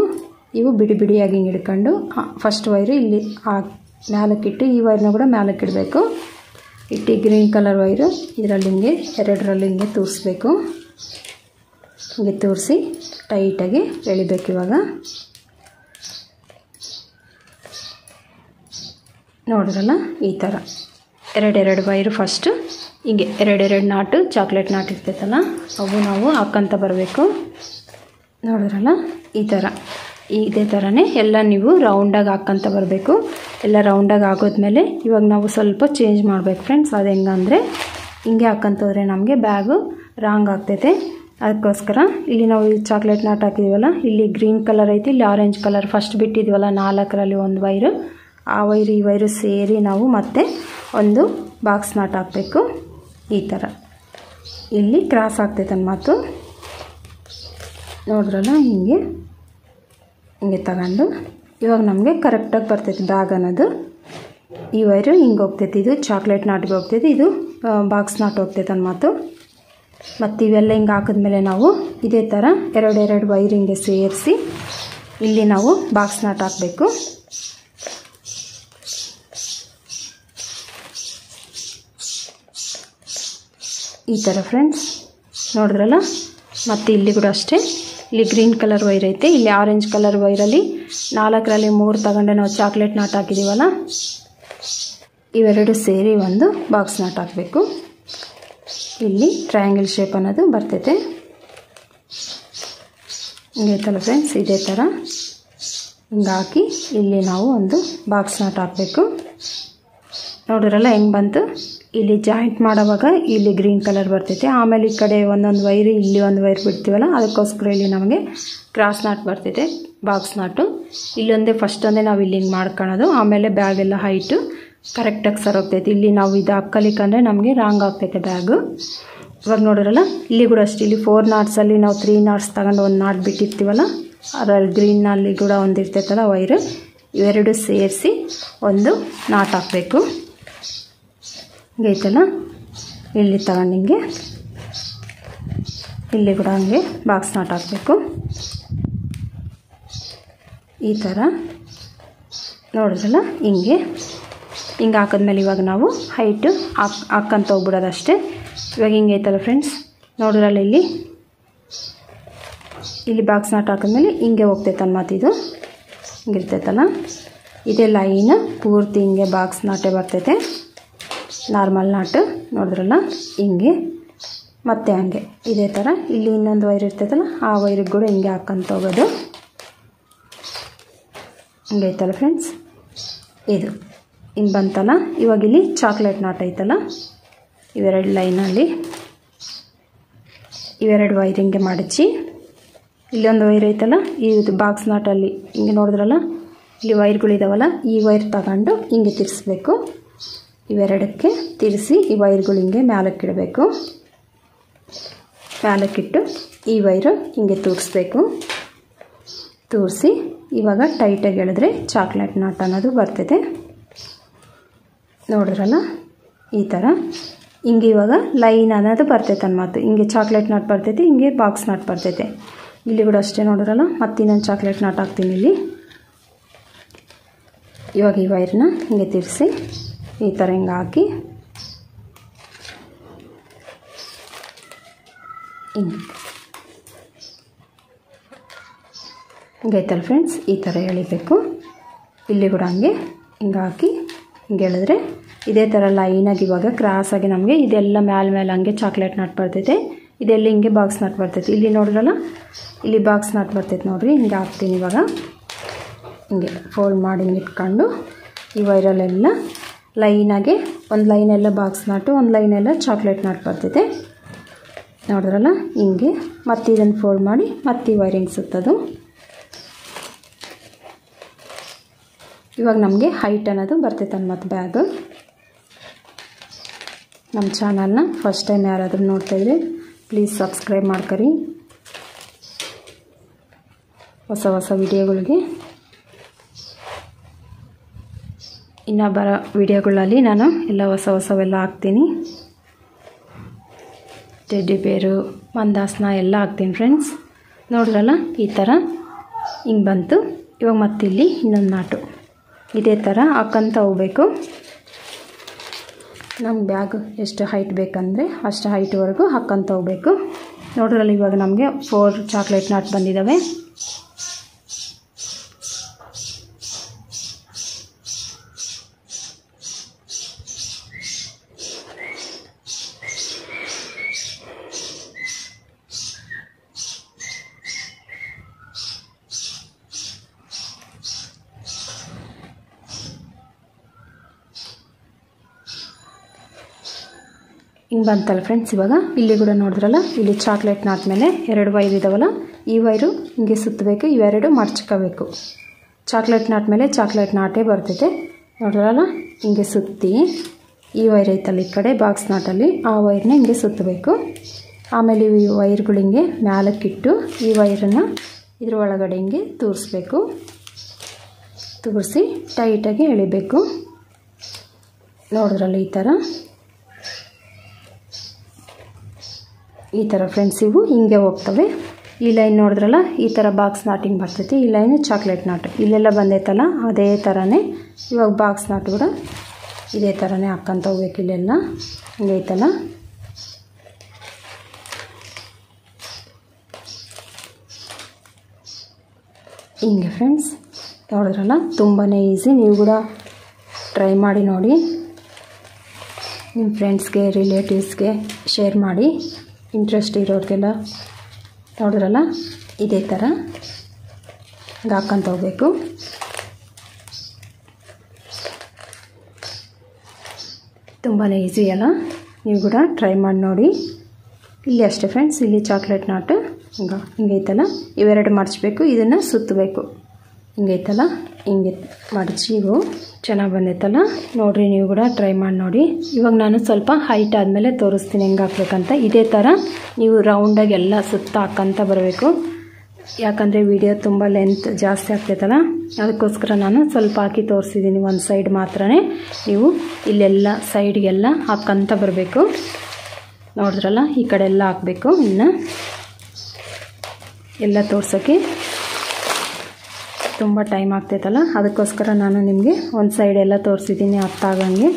ಇವು ಬಿಡಿ ಬಿಡಿಯಾಗಿ ಹಿಂಗೆ ಹಿಡ್ಕೊಂಡು ಫಸ್ಟ್ ವೈರು ಇಲ್ಲಿ ಮ್ಯಾಲಕ್ಕಿಟ್ಟು ಈ ವೈರ್ನ ಕೂಡ ಮ್ಯಾಲಕ್ಕಿಡಬೇಕು. ಇಟ್ಟು ಗ್ರೀನ್ ಕಲರ್ ವೈರು ಇದರಲ್ಲಿ ಹಿಂಗೆ ಎರಡರಲ್ಲಿ ಹಿಂಗೆ ತೂರಿಸ್ಬೇಕು. ಹಿಂಗೆ ತೂರಿಸಿ ಟೈಟಾಗಿ ಎಳಿಬೇಕು. ಇವಾಗ ನೋಡಿದ್ರಲ್ಲ ಈ ಥರ ಎರಡೆರಡು ವೈರು ಫಸ್ಟು ಹಿಂಗೆ ಎರಡೆರಡು ನಾಟು ಚಾಕ್ಲೇಟ್ ನಾಟ್ ಇರ್ತೈತಲ್ಲ ಅವು ನಾವು ಹಾಕ್ಕಂತ ಬರಬೇಕು. ನೋಡಿದ್ರಲ್ಲ ಈ ಥರ ಇದೇ ಥರನೇ ಎಲ್ಲ ನೀವು ರೌಂಡಾಗಿ ಹಾಕ್ಕಂತ ಬರಬೇಕು. ಎಲ್ಲ ರೌಂಡಾಗಿ ಆಗೋದ್ಮೇಲೆ ಇವಾಗ ನಾವು ಸ್ವಲ್ಪ ಚೇಂಜ್ ಮಾಡಬೇಕು ಫ್ರೆಂಡ್ಸ್. ಅದು ಹೆಂಗಂದರೆ ಹಿಂಗೆ ಹಾಕ್ಕಂತೋದ್ರೆ ನಮಗೆ ಬ್ಯಾಗು ರಾಂಗ್ ಆಗ್ತೈತೆ. ಅದಕ್ಕೋಸ್ಕರ ಇಲ್ಲಿ ನಾವು ಈ ಚಾಕ್ಲೇಟ್ ನಾಟ್ ಹಾಕಿದ್ದೀವಲ್ಲ, ಇಲ್ಲಿ ಗ್ರೀನ್ ಕಲರ್ ಐತಿ, ಇಲ್ಲಿ ಆರೆಂಜ್ ಕಲರ್ ಫಸ್ಟ್ ಬಿಟ್ಟಿದ್ದೀವಲ್ಲ 4ರಲ್ಲಿ ಒಂದು ವೈರು, ಆ ವೈರು ಈ ವೈರು ಸೇರಿ ನಾವು ಮತ್ತೆ ಒಂದು ಬಾಕ್ಸ್ ನಾಟ್ ಹಾಕಬೇಕು. ಈ ಥರ ಇಲ್ಲಿ ಕ್ರಾಸ್ ಆಗ್ತೈತೆ ನನ್ನ ಮಾತು. ನೋಡ್ರಲ್ಲ ಹಿಂಗೆ ತಗೊಂಡು ಇವಾಗ ನಮಗೆ ಕರೆಕ್ಟಾಗಿ ಬರ್ತೈತೆ ಬ್ಯಾಗ್ ಅನ್ನೋದು. ಈ ವೈರು ಹಿಂಗೆ ಹೋಗ್ತೈತೆ, ಇದು ಚಾಕ್ಲೇಟ್ ನಾಟ್ಗೆ ಹೋಗ್ತೈತೆ, ಇದು ಬಾಕ್ಸ್ ನಾಟ್ ಹೋಗ್ತೈತೆ ನನ್ನ ಮಾತು. ಮತ್ತು ಇವೆಲ್ಲ ಹಿಂಗೆ ಹಾಕಿದ್ಮೇಲೆ ನಾವು ಇದೇ ಥರ ಎರಡೆರಡು ವೈರ್ ಹಿಂಗೆ ಸೇರಿಸಿ ಇಲ್ಲಿ ನಾವು ಬಾಕ್ಸ್ ನಾಟ್ ಹಾಕಬೇಕು. ಈ ಥರ ಫ್ರೆಂಡ್ಸ್ ನೋಡಿದ್ರಲ್ಲ. ಮತ್ತು ಇಲ್ಲಿ ಕೂಡ ಅಷ್ಟೇ, ಇಲ್ಲಿ ಗ್ರೀನ್ ಕಲರ್ ವೈರ್ ಐತೆ, ಇಲ್ಲಿ ಆರೆಂಜ್ ಕಲರ್ ವೈರಲ್ಲಿ 4ರಲ್ಲಿ 3 ತಗೊಂಡೆ ನಾವು ಚಾಕ್ಲೇಟ್ ನಾಟ್ ಹಾಕಿದ್ದೀವಲ್ಲ, ಇವೆರಡು ಸೇರಿ ಒಂದು ಬಾಕ್ಸ್ ನಾಟ್ ಹಾಕಬೇಕು. ಇಲ್ಲಿ ಟ್ರಯಾಂಗಲ್ ಶೇಪ್ ಅನ್ನೋದು ಬರ್ತೈತೆ. ಹಿಂಗೈತಲ್ಲ ಫ್ರೆಂಡ್ಸ್, ಇದೇ ಥರ ಹಿಂಗೆ ಹಾಕಿ ಇಲ್ಲಿ ನಾವು ಒಂದು ಬಾಕ್ಸ್ ನಾಟ್ ಹಾಕಬೇಕು. ನೋಡಿದ್ರಲ್ಲ ಹೆಂಗೆ ಬಂತು. ಇಲ್ಲಿ ಜಾಯಿಂಟ್ ಮಾಡೋವಾಗ ಇಲ್ಲಿ ಗ್ರೀನ್ ಕಲರ್ ಬರ್ತೈತೆ, ಆಮೇಲೆ ಈ ಕಡೆ ಒಂದೊಂದು ವೈರ್ ಇಲ್ಲಿ ಒಂದು ವೈರ್ ಬಿಡ್ತೀವಲ್ಲ, ಅದಕ್ಕೋಸ್ಕರ ಇಲ್ಲಿ ನಮಗೆ ಕ್ರಾಸ್ ನಾಟ್ ಬರ್ತೈತೆ, ಬಾಕ್ಸ್ ನಾಟು. ಇಲ್ಲೊಂದೇ ಫಸ್ಟ್ ಒಂದೇ ನಾವು ಇಲ್ಲಿ ಹಿಂಗೆ ಮಾಡ್ಕೊಳ್ಳೋದು, ಆಮೇಲೆ ಬ್ಯಾಗೆಲ್ಲ ಹೈಟು ಕರೆಕ್ಟಾಗಿ ಸರೋಗ್ತೈತೆ. ಇಲ್ಲಿ ನಾವು ಇದು ಹಾಕ್ಕಲಿಕ್ಕಂದರೆ ನಮಗೆ ರಾಂಗ್ ಆಗ್ತೈತೆ ಬ್ಯಾಗು. ಇವಾಗ ನೋಡಿರಲ್ಲ ಇಲ್ಲಿ ಕೂಡ ಅಷ್ಟೇ, ಇಲ್ಲಿ 4 ನಾಟ್ಸಲ್ಲಿ ನಾವು 3 ನಾಟ್ಸ್ ತಗೊಂಡು ಒಂದು ನಾಟ್ ಬಿಟ್ಟಿರ್ತೀವಲ್ಲ, ಅದರಲ್ಲಿ ಗ್ರೀನಲ್ಲಿ ಕೂಡ ಒಂದು ಇರ್ತೈತಲ್ಲ ವೈರು, ಇವೆರಡು ಸೇರಿಸಿ ಒಂದು ನಾಟ್ ಹಾಕಬೇಕು. ಹಿಂಗೈತಲ್ಲ, ಇಲ್ಲಿ ತಗೊಂಡು ಹಿಂಗೆ ಇಲ್ಲಿ ಕೂಡ ಹಂಗೆ ಬಾಕ್ಸ್ ನಾಟ್ ಹಾಕಬೇಕು. ಈ ಥರ ನೋಡಿದ್ರಲ್ಲ ಹಿಂಗೆ ಹಾಕಿದ್ಮೇಲೆ ಇವಾಗ ನಾವು ಹೈಟು ಹಾಕ್ಕಂತ ಹೋಗ್ಬಿಡೋದಷ್ಟೇ. ಇವಾಗ ಹಿಂಗೆ ಐತಲ್ಲ ಫ್ರೆಂಡ್ಸ್, ನೋಡಿದ್ರಲ್ಲ ಇಲ್ಲಿ ಬಾಕ್ಸ್ ನಾಟ್ ಹಾಕಿದ್ಮೇಲೆ ಹಿಂಗೆ ಹೋಗ್ತೈತೆ ಅನ್ಮಾತು. ಇದು ಹಿಂಗಿರ್ತೈತಲ್ಲ, ಇದೇ ಲೈನ್ ಪೂರ್ತಿ ಹಿಂಗೆ ಬಾಕ್ಸ್ ನಾಟೇ ಬರ್ತೈತೆ, ನಾರ್ಮಲ್ ನಾಟು. ನೋಡಿದ್ರಲ್ಲ ಹಿಂಗೆ ಮತ್ತೆ ಹಂಗೆ ಇದೇ ಥರ ಇಲ್ಲಿ ಇನ್ನೊಂದು ವೈರ್ ಇರ್ತೈತಲ್ಲ, ಆ ವೈರಿಗೆ ಕೂಡ ಹಿಂಗೆ ಹಾಕ್ಕಂತ ಹೋಗೋದು. ಹಿಂಗೈತಲ್ಲ ಫ್ರೆಂಡ್ಸ್, ಇದು ಹಿಂಗೆ ಬಂತಲ್ಲ. ಇವಾಗ ಇಲ್ಲಿ ಚಾಕ್ಲೇಟ್ ನಾಟ್ ಐತಲ್ಲ, ಇವೆರಡು ಲೈನಲ್ಲಿ ಇವೆರಡು ವೈರ್ ಹಿಂಗೆ ಮಡಚಿ, ಇಲ್ಲೊಂದು ವೈರ್ ಐತಲ್ಲ, ಇದು ಬಾಕ್ಸ್ ನಾಟಲ್ಲಿ ಹಿಂಗೆ ನೋಡಿದ್ರಲ್ಲ ಇಲ್ಲಿ ವೈರ್ಗಳಿದಾವಲ್ಲ, ಈ ವೈರ್ ತಗೊಂಡು ಹಿಂಗೆ ತಿರ್ಸ್ಬೇಕು. ಇವೆರಡಕ್ಕೆ ತಿರ್ಸಿ ಈ ವೈರ್ಗಳು ಹಿಂಗೆ ಮ್ಯಾಲಕ್ಕಿಡಬೇಕು. ಮ್ಯಾಲಕ್ಕಿಟ್ಟು ಈ ವೈರು ಹಿಂಗೆ ತೂರಿಸ್ಬೇಕು. ತೂರಿಸಿ ಇವಾಗ ಟೈಟಾಗಿ ಎಳೆದ್ರೆ ಚಾಕ್ಲೇಟ್ ನಾಟ್ ಅನ್ನೋದು ಬರ್ತೈತೆ. ನೋಡಿದ್ರಲ್ಲ ಈ ಥರ ಹಿಂಗೆ ಇವಾಗ ಲೈನ್ ಅನ್ನೋದು ಬರ್ತೈತೆ ಅನ್ಮಾತು. ಹಿಂಗೆ ಚಾಕ್ಲೇಟ್ ನಾಟ್ ಬರ್ತೈತೆ, ಹಿಂಗೆ ಬಾಕ್ಸ್ ನಾಟ್ ಬರ್ತೈತೆ. ಇಲ್ಲಿ ಕೂಡ ಅಷ್ಟೇ ನೋಡಿದ್ರಲ್ಲ, ಮತ್ತೆ ಇನ್ನೊಂದು ಚಾಕ್ಲೇಟ್ ನಾಟ್ ಹಾಕ್ತೀನಿ ಇಲ್ಲಿ. ಇವಾಗ ಈ ವೈರ್ನ ಹಿಂಗೆ ತಿರ್ಸಿ ಈ ಥರ ಹಿಂಗೆ ಹಾಕಿ ಹಿಂಗೈತಲ್ಲ ಫ್ರೆಂಡ್ಸ್, ಈ ಥರ ಎಳಿಬೇಕು. ಇಲ್ಲಿ ಕೂಡ ಹಂಗೆ ಹಿಂಗೆ ಹಾಕಿ ಹಿಂಗೆ ಎಳೆದ್ರೆ ಇದೇ ಥರ ಲೈನಾಗಿ ಇವಾಗ ಕ್ರಾಸಾಗಿ ನಮಗೆ ಇದೆಲ್ಲ ಮೇಲೆ ಹಂಗೆ ಚಾಕ್ಲೇಟ್ ನಾಟ್ ಬರ್ತೈತೆ, ಇದೆಲ್ಲ ಹಿಂಗೆ ಬಾಕ್ಸ್ ನಾಟ್ ಬರ್ತೈತೆ. ಇಲ್ಲಿ ನೋಡಿದ್ರಲ್ಲ ಇಲ್ಲಿ ಬಾಕ್ಸ್ ನಾಟ್ ಬರ್ತೈತೆ ನೋಡಿರಿ. ಹಿಂಗೆ ಹಾಕ್ತೀನಿ ಇವಾಗ, ಹಿಂಗೆ ಫೋಲ್ಡ್ ಮಾಡಿ ಹಿಂಗೆ ಇಟ್ಕೊಂಡು ಈ ವೈರಲ್ಲೆಲ್ಲ ಲೈನಾಗೆ ಒಂದು ಲೈನೆಲ್ಲ ಬಾಕ್ಸ್ ನಾಟು, ಒಂದು ಲೈನೆಲ್ಲ ಚಾಕ್ಲೇಟ್ ನಾಟ್ ಬರ್ತೈತೆ. ನೋಡಿದ್ರಲ್ಲ ಹಿಂಗೆ ಮತ್ತೆ ಇದನ್ನು ಫೋಲ್ಡ್ ಮಾಡಿ ಮತ್ತೆ ಈ ವೈರಿಂಗ್ ಸುತ್ತೋದು. ಇವಾಗ ನಮಗೆ ಹೈಟ್ ಅನ್ನೋದು ಬರ್ತೈತೆ ಮತ್ತು ಬ್ಯಾಗು. ನಮ್ಮ ಚಾನಲ್ನ ಫಸ್ಟ್ ಟೈಮ್ ಯಾರಾದರೂ ನೋಡ್ತಾಯಿದ್ರೆ ಪ್ಲೀಸ್ ಸಬ್ಸ್ಕ್ರೈಬ್ ಮಾಡ್ಕೊರಿ. ಹೊಸ ವಿಡಿಯೋಗಳಿಗೆ ಇನ್ನು ಬರೋ ವಿಡಿಯೋಗಳಲ್ಲಿ ನಾನು ಎಲ್ಲ ಹೊಸವೆಲ್ಲ ಹಾಕ್ತೀನಿ. ಟೆಡ್ಡಿ ಬೇರು, ಮಂದಾಸನ ಎಲ್ಲ ಹಾಕ್ತೀನಿ ಫ್ರೆಂಡ್ಸ್. ನೋಡಿದ್ರಲ್ಲ ಈ ಥರ ಹಿಂಗೆ ಬಂತು. ಇವಾಗ ಮತ್ತಿಲ್ಲಿ ಇನ್ನೊಂದು ನಾಟು ಇದೇ ಥರ ಹಾಕ್ಕಂತ ಹೋಗಬೇಕು. ನಮ್ಮ ಬ್ಯಾಗ್ ಎಷ್ಟು ಹೈಟ್ ಬೇಕಂದರೆ ಅಷ್ಟು ಹೈಟ್ವರೆಗೂ ಹಾಕ್ಕಂತ ಹೋಗಬೇಕು. ನೋಡ್ರಲ್ಲಿ ಇವಾಗ ನಮಗೆ 4 ಚಾಕ್ಲೇಟ್ ನಾಟ್ ಬಂದಿದ್ದಾವೆ. ಹಿಂಗೆ ಬಂತಲ್ಲ ಫ್ರೆಂಡ್ಸ್. ಇವಾಗ ಇಲ್ಲಿ ಕೂಡ ನೋಡಿದ್ರಲ್ಲ, ಇಲ್ಲಿ ಚಾಕ್ಲೇಟ್ ನಾಟ್ ಮೇಲೆ 2 ವೈರ್ ಇದಾವಲ್ಲ, ಈ ವೈರು ಹಿಂಗೆ ಸುತ್ತಬೇಕು, ಇವೆರಡು ಮಡ್ಚ್ಕೋಬೇಕು. ಚಾಕ್ಲೇಟ್ ನಾಟ್ ಮೇಲೆ ಚಾಕ್ಲೇಟ್ ನಾಟೇ ಬರ್ತೈತೆ ನೋಡಿದ್ರಲ್ಲ. ಹಿಂಗೆ ಸುತ್ತಿ ಈ ವೈರ್ ಐತಲ್ಲ ಈ ಕಡೆ ಬಾಕ್ಸ್ ನಾಟಲ್ಲಿ, ಆ ವೈರ್ನ ಹಿಂಗೆ ಸುತ್ತಬೇಕು. ಆಮೇಲೆ ಈ ವೈರ್ಗಳು ಹಿಂಗೆ ಮ್ಯಾಲಕ್ಕಿಟ್ಟು ಈ ವೈರನ್ನು ಇದ್ರ ಒಳಗಡೆ ಹಿಂಗೆ ತೂರಿಸ್ಬೇಕು. ತೂರಿಸಿ ಟೈಟಾಗಿ ಎಳಿಬೇಕು. ನೋಡಿದ್ರಲ್ಲ ಈ ಥರ ಫ್ರೆಂಡ್ಸ್ ಇವು ಹಿಂಗೆ ಹೋಗ್ತವೆ. ಈ ಲೈನ್ ನೋಡಿದ್ರಲ್ಲ, ಈ ಥರ ಬಾಕ್ಸ್ ನಾಟಿಂಗ್ ಬರ್ತೈತಿ. ಈ ಲೈನು ಚಾಕ್ಲೇಟ್ ನಾಟ್ ಇಲ್ಲೆಲ್ಲ ಬಂದೈತಲ್ಲ, ಅದೇ ಥರನೇ ಇವಾಗ ಬಾಕ್ಸ್ ನಾಟ್ ಕೂಡ ಇದೇ ಥರನೇ ಹಾಕ್ಕಂತ ಹೋಗ್ಬೇಕು. ಇಲ್ಲೆಲ್ಲ ಹಿಂಗೈತಲ್ಲ, ಹಿಂಗೆ ಫ್ರೆಂಡ್ಸ್ ನೋಡಿದ್ರಲ್ಲ, ತುಂಬಾ ಈಸಿ. ನೀವು ಕೂಡ ಟ್ರೈ ಮಾಡಿ ನೋಡಿ, ನಿಮ್ಮ ಫ್ರೆಂಡ್ಸ್ಗೆ ರಿಲೇಟಿವ್ಸ್ಗೆ ಶೇರ್ ಮಾಡಿ, ಇಂಟ್ರೆಸ್ಟ್ ಇರೋರಿಗೆಲ್ಲ. ನೋಡಿದ್ರಲ್ಲ, ಇದೇ ಥರ ಹಾಕ್ಕಂತ ಹೋಗಬೇಕು. ತುಂಬಾ ಈಸಿ ಅಲ್ಲ, ನೀವು ಕೂಡ ಟ್ರೈ ಮಾಡಿ ನೋಡಿ. ಇಲ್ಲಿ ಅಷ್ಟೇ ಫ್ರೆಂಡ್ಸ್, ಇಲ್ಲಿ ಚಾಕ್ಲೇಟ್ ನಾಟು ಹಿಂಗೈತಲ್ಲ, ಇವೆರಡು ಮಡಚಬೇಕು, ಇದನ್ನು ಸುತ್ತಬೇಕು. ಹಿಂಗೈತಲ್ಲ, ಹಿಂಗೆ ಮಡಚಿ ಇವು ಚೆನ್ನಾಗಿ ಬಂದೈತಲ್ಲ. ನೋಡಿರಿ, ನೀವು ಕೂಡ ಟ್ರೈ ಮಾಡಿ ನೋಡಿ. ಇವಾಗ ನಾನು ಸ್ವಲ್ಪ ಹೈಟ್ ಆದಮೇಲೆ ತೋರಿಸ್ತೀನಿ ಹೆಂಗೆ ಹಾಕ್ಬೇಕಂತ. ಇದೇ ಥರ ನೀವು ರೌಂಡಾಗಿ ಎಲ್ಲ ಸುತ್ತ ಹಾಕ್ಕಂತ ಬರಬೇಕು. ಯಾಕಂದರೆ ವಿಡಿಯೋ ತುಂಬ ಲೆಂತ್ ಜಾಸ್ತಿ ಆಗ್ತೈತಲ್ಲ, ಅದಕ್ಕೋಸ್ಕರ ನಾನು ಸ್ವಲ್ಪ ಹಾಕಿ ತೋರಿಸಿದ್ದೀನಿ. ಒಂದು ಸೈಡ್ ಮಾತ್ರ ನೀವು ಇಲ್ಲೆಲ್ಲ ಸೈಡ್ಗೆಲ್ಲ ಹಾಕ್ಕಂತ ಬರಬೇಕು. ನೋಡಿದ್ರಲ್ಲ, ಈ ಕಡೆ ಎಲ್ಲ ಹಾಕಬೇಕು. ಇನ್ನು ಎಲ್ಲ ತೋರ್ಸೋಕ್ಕೆ ತುಂಬ ಟೈಮ್ ಆಗ್ತೈತಲ್ಲ, ಅದಕ್ಕೋಸ್ಕರ ನಾನು ನಿಮಗೆ ಒಂದು ಸೈಡ್ ಎಲ್ಲ ತೋರಿಸಿದ್ದೀನಿ ಅರ್ಥ ಆಗಂಗೆ.